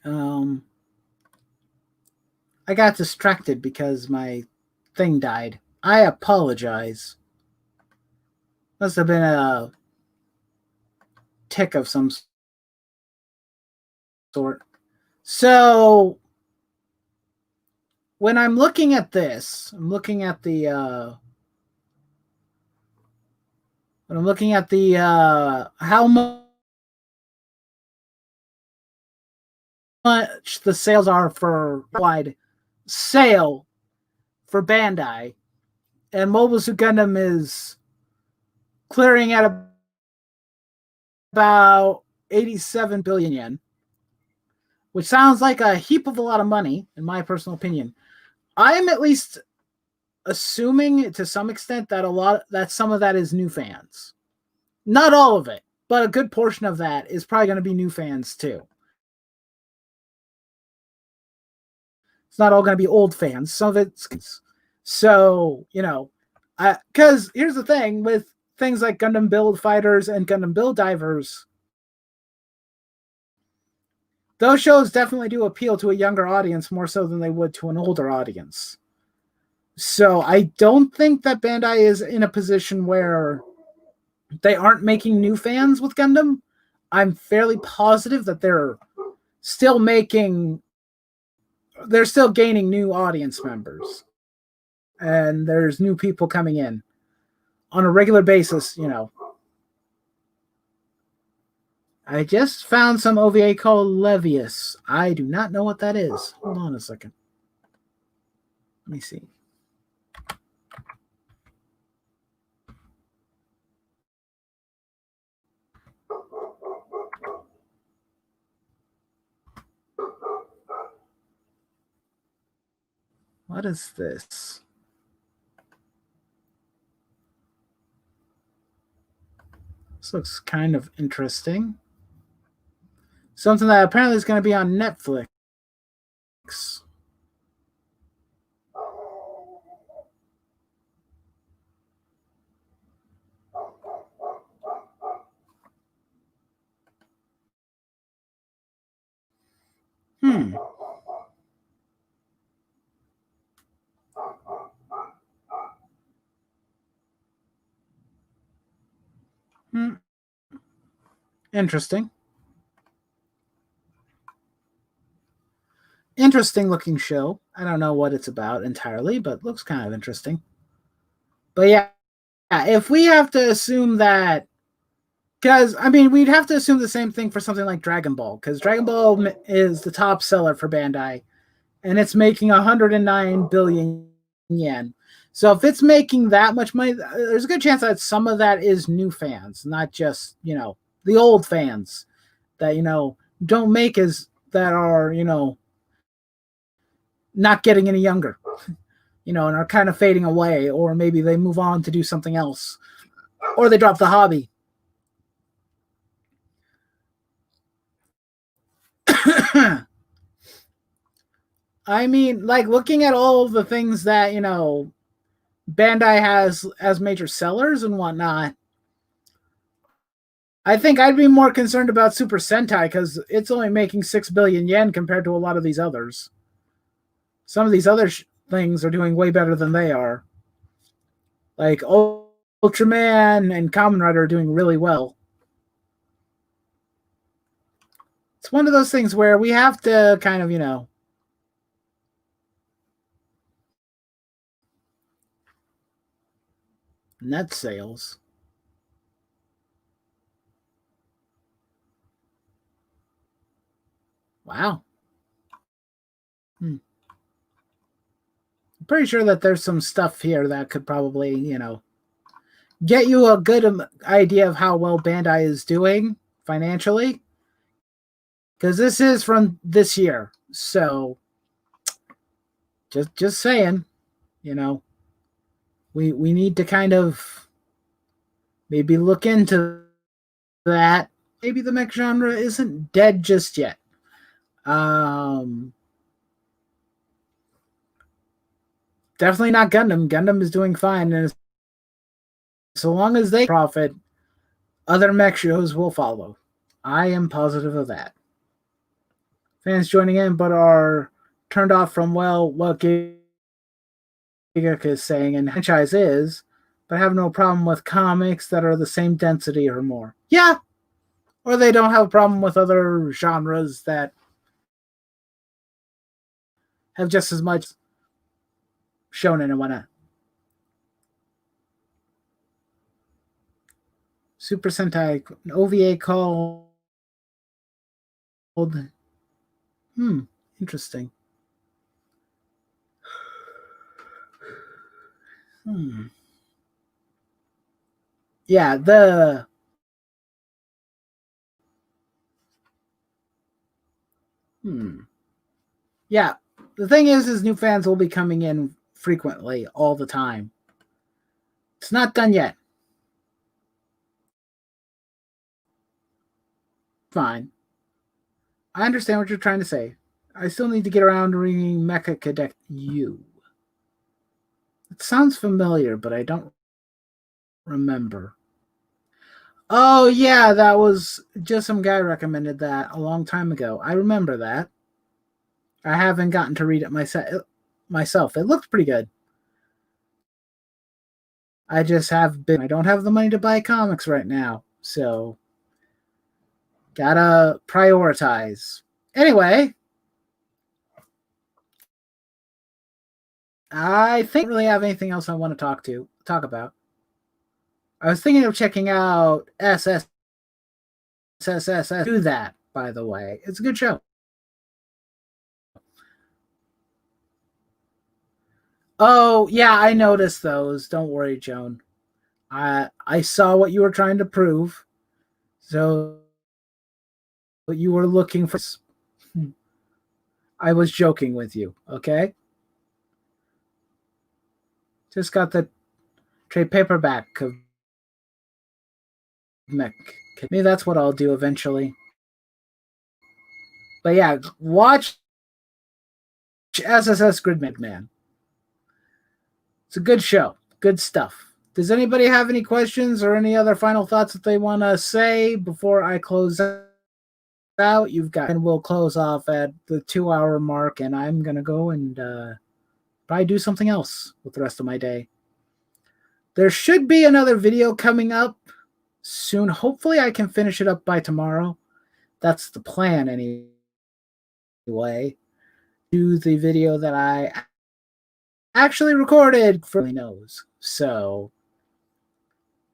I got distracted because my thing died. I apologize. Must have been a tick of some sort. So when I'm looking at this, I'm looking at the when I'm looking at the how much the sales are for wide sale for Bandai, and Mobile Suit Gundam is clearing at about 87 billion yen, which sounds like a heap of a lot of money, in my personal opinion. I'm at least assuming to some extent that some of that is new fans. Not all of it, but a good portion of that is probably going to be new fans too. It's not all going to be old fans. Some of it's so, because here's the thing with things like Gundam Build Fighters and Gundam Build Divers, those shows definitely do appeal to a younger audience more so than they would to an older audience. So I don't think that Bandai is in a position where they aren't making new fans with Gundam. I'm fairly positive that they're still gaining new audience members. And there's new people coming in on a regular basis, I just found some OVA called Levius. I do not know what that is. Hold on a second. Let me see. What is this? This looks kind of interesting. Something that apparently is going to be on Netflix. Hmm. Interesting. Interesting looking show. I don't know what it's about entirely, but looks kind of interesting. But yeah, if we have to assume that Because, I mean, we'd have to assume the same thing for something like Dragon Ball, because Dragon Ball is the top seller for Bandai, and it's making 109 billion yen. So if it's making that much money, there's a good chance that some of that is new fans, not just, the old fans that, don't make as, that are, not getting any younger, and are kind of fading away, or maybe they move on to do something else, or they drop the hobby. I mean, like, looking at all of the things that, Bandai has as major sellers and whatnot, I think I'd be more concerned about Super Sentai because it's only making 6 billion yen compared to a lot of these others. Some of these other things are doing way better than they are. Like Ultraman and Kamen Rider are doing really well. It's one of those things where we have to kind of, net sales. Wow. I'm pretty sure that there's some stuff here that could probably, get you a good idea of how well Bandai is doing financially. Because this is from this year. So just saying, we need to kind of maybe look into that. Maybe the mech genre isn't dead just yet. Definitely not Gundam. Gundam is doing fine, and so long as they profit, other mech shows will follow. I am positive of that. Fans joining in but are turned off from, well, what Giga is saying and franchise is, but have no problem with comics that are the same density or more. Yeah. Or they don't have a problem with other genres that have just as much shonen and whatnot. Super Sentai, an OVA called interesting. Yeah, yeah, the thing is new fans will be coming in frequently all the time. It's not done yet. Fine. I understand what you're trying to say. I still need to get around to reading Mecha Cadet U. It sounds familiar, but I don't remember. Oh, yeah, that was just some guy recommended that a long time ago. I remember that. I haven't gotten to read it myself. It looked pretty good. I don't have the money to buy comics right now, so gotta prioritize. Anyway, I think I don't really have anything else I want to talk about. I was thinking of checking out SSSS. Do that, by the way. It's a good show. Oh, yeah, I noticed those. Don't worry, Joan. I saw what you were trying to prove. So you were looking for. I was joking with you, okay? Just got the trade paperback of Mech. Maybe that's what I'll do eventually. But yeah, watch SSS Gridman, man. It's a good show. Good stuff. Does anybody have any questions or any other final thoughts that they want to say before I close out? And we'll close off at the 2-hour mark, and I'm gonna go and probably do something else with the rest of my day. There should be another video coming up soon. Hopefully, I can finish it up by tomorrow. That's the plan, anyway. Do the video that I actually recorded for knows. So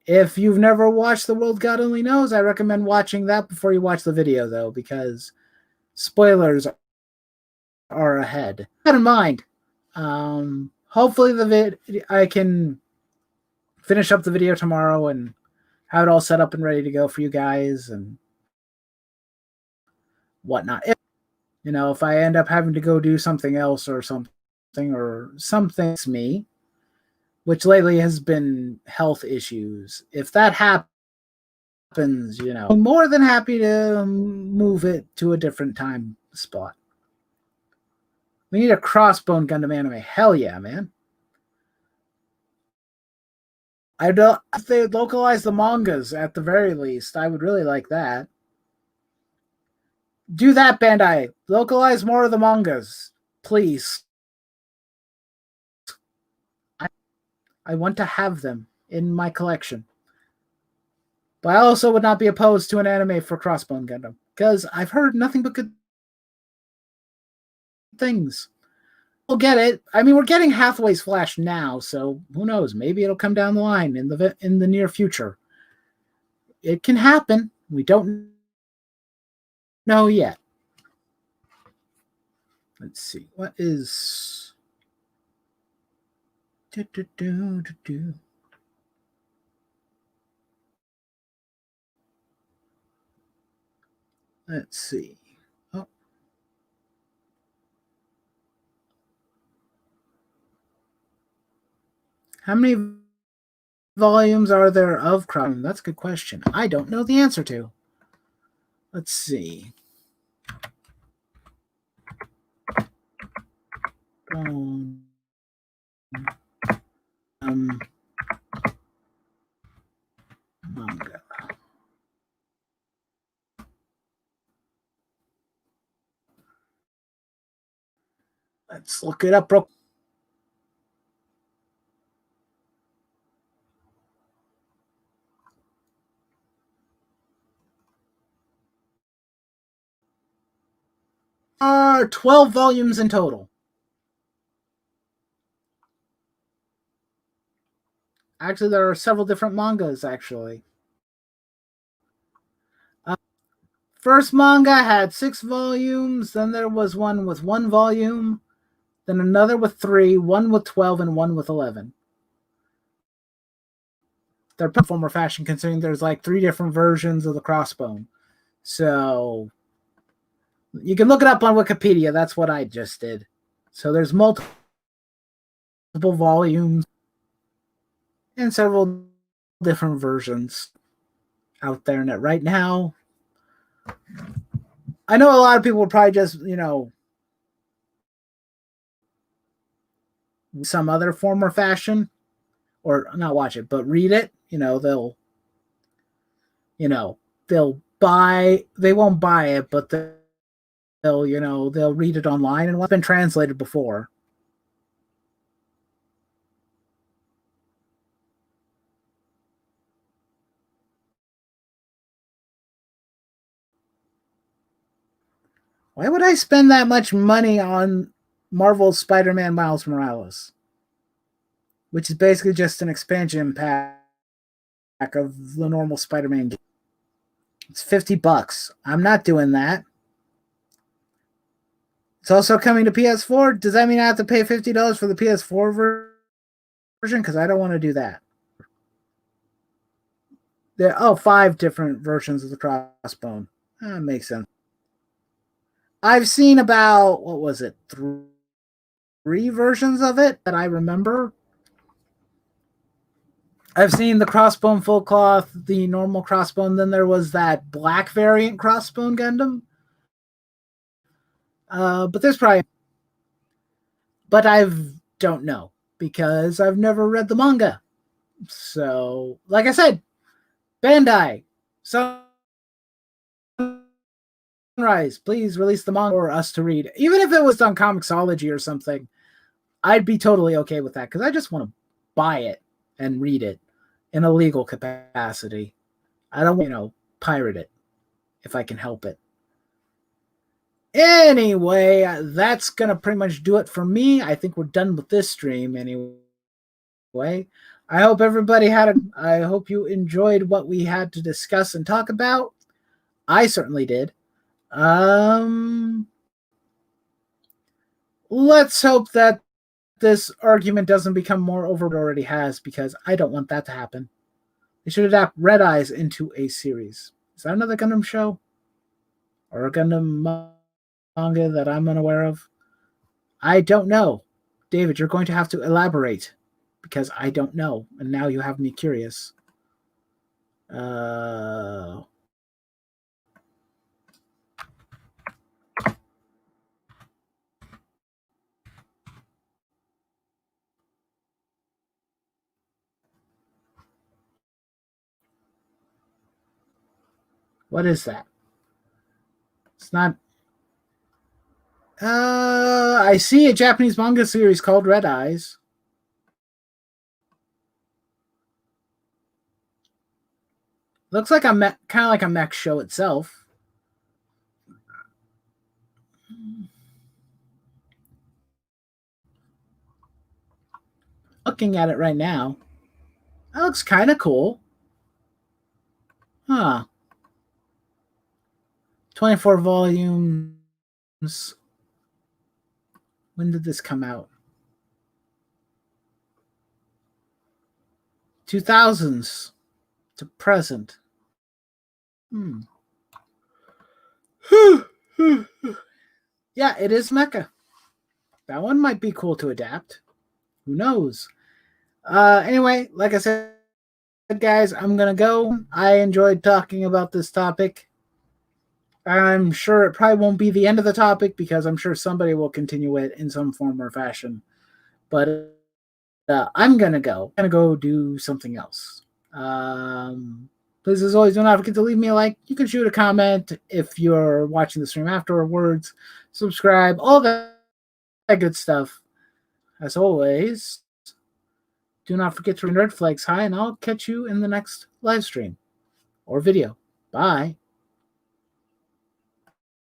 If you've never watched The World God Only Knows, I recommend watching that before you watch the video, though, because spoilers are ahead. Keep in mind, hopefully I can finish up the video tomorrow and have it all set up and ready to go for you guys and whatnot. If I end up having to go do something else or something's me, which lately has been health issues. If that happens, I'm more than happy to move it to a different time spot. We need a Crossbone Gundam anime. Hell yeah, man. I don't. If they localize the mangas at the very least, I would really like that. Do that, Bandai. Localize more of the mangas, please. I want to have them in my collection. But I also would not be opposed to an anime for Crossbone Gundam, because I've heard nothing but good things. We'll get it. I mean, we're getting Hathaway's Flash now, so who knows? Maybe it'll come down the line in the near future. It can happen. We don't know yet. Let's see. What is... Let's see. Oh. How many volumes are there of Crossbone? That's a good question. I don't know the answer to. Let's see. Manga. Let's look it up real. 12 volumes in total. Actually, there are several different mangas, actually. First manga had 6 volumes, then there was one with 1 volume, then another with 3, one with 12, and one with 11. They're former fashion, considering there's like 3 different versions of the Crossbone. So you can look it up on Wikipedia. That's what I just did. So there's multiple volumes and several different versions out there in it right now. I know a lot of people would probably just, some other form or fashion, or not watch it, but read it. They'll buy. They won't buy it, but they'll read it online and what's been translated before. Why would I spend that much money on Marvel's Spider-Man Miles Morales, which is basically just an expansion pack of the normal Spider-Man game? It's $50. I'm not doing that. It's also coming to PS4. Does that mean I have to pay $50 for the PS4 version? Because I don't want to do that. There are 5 different versions of the Crossbone. That makes sense. I've seen about, what was it, 3 versions of it that I remember. I've seen the Crossbone full cloth, the normal Crossbone, then there was that black variant Crossbone Gundam. But there's probably... But I don't know, because I've never read the manga. So, like I said, Bandai, Sunrise, please release the manga for us to read. Even if it was on Comixology or something, I'd be totally okay with that, because I just want to buy it and read it in a legal capacity. I don't want, pirate it if I can help it. Anyway, that's going to pretty much do it for me. I think we're done with this stream anyway. I hope everybody I hope you enjoyed what we had to discuss and talk about. I certainly did. Let's hope that this argument doesn't become more over what it already has, because I don't want that to happen. They should adapt Red Eyes into a series. Is that another Gundam show? Or a Gundam manga that I'm unaware of? I don't know. David, you're going to have to elaborate, because I don't know, and now you have me curious. What is that? It's not. I see a Japanese manga series called Red Eyes. Looks like kind of like a mech show itself. Looking at it right now, that looks kind of cool. Huh. 24 volumes. When did this come out? 2000s to present. Yeah, it is mecha. That one might be cool to adapt. Who knows? Anyway, like I said, guys, I'm going to go. I enjoyed talking about this topic. I'm sure it probably won't be the end of the topic, because I'm sure somebody will continue it in some form or fashion. But I'm going to go. I'm going to go do something else. Please, as always, don't forget to leave me a like. You can shoot a comment if you're watching the stream afterwards. Subscribe, all that good stuff. As always, do not forget to red flags high, and I'll catch you in the next live stream or video. Bye.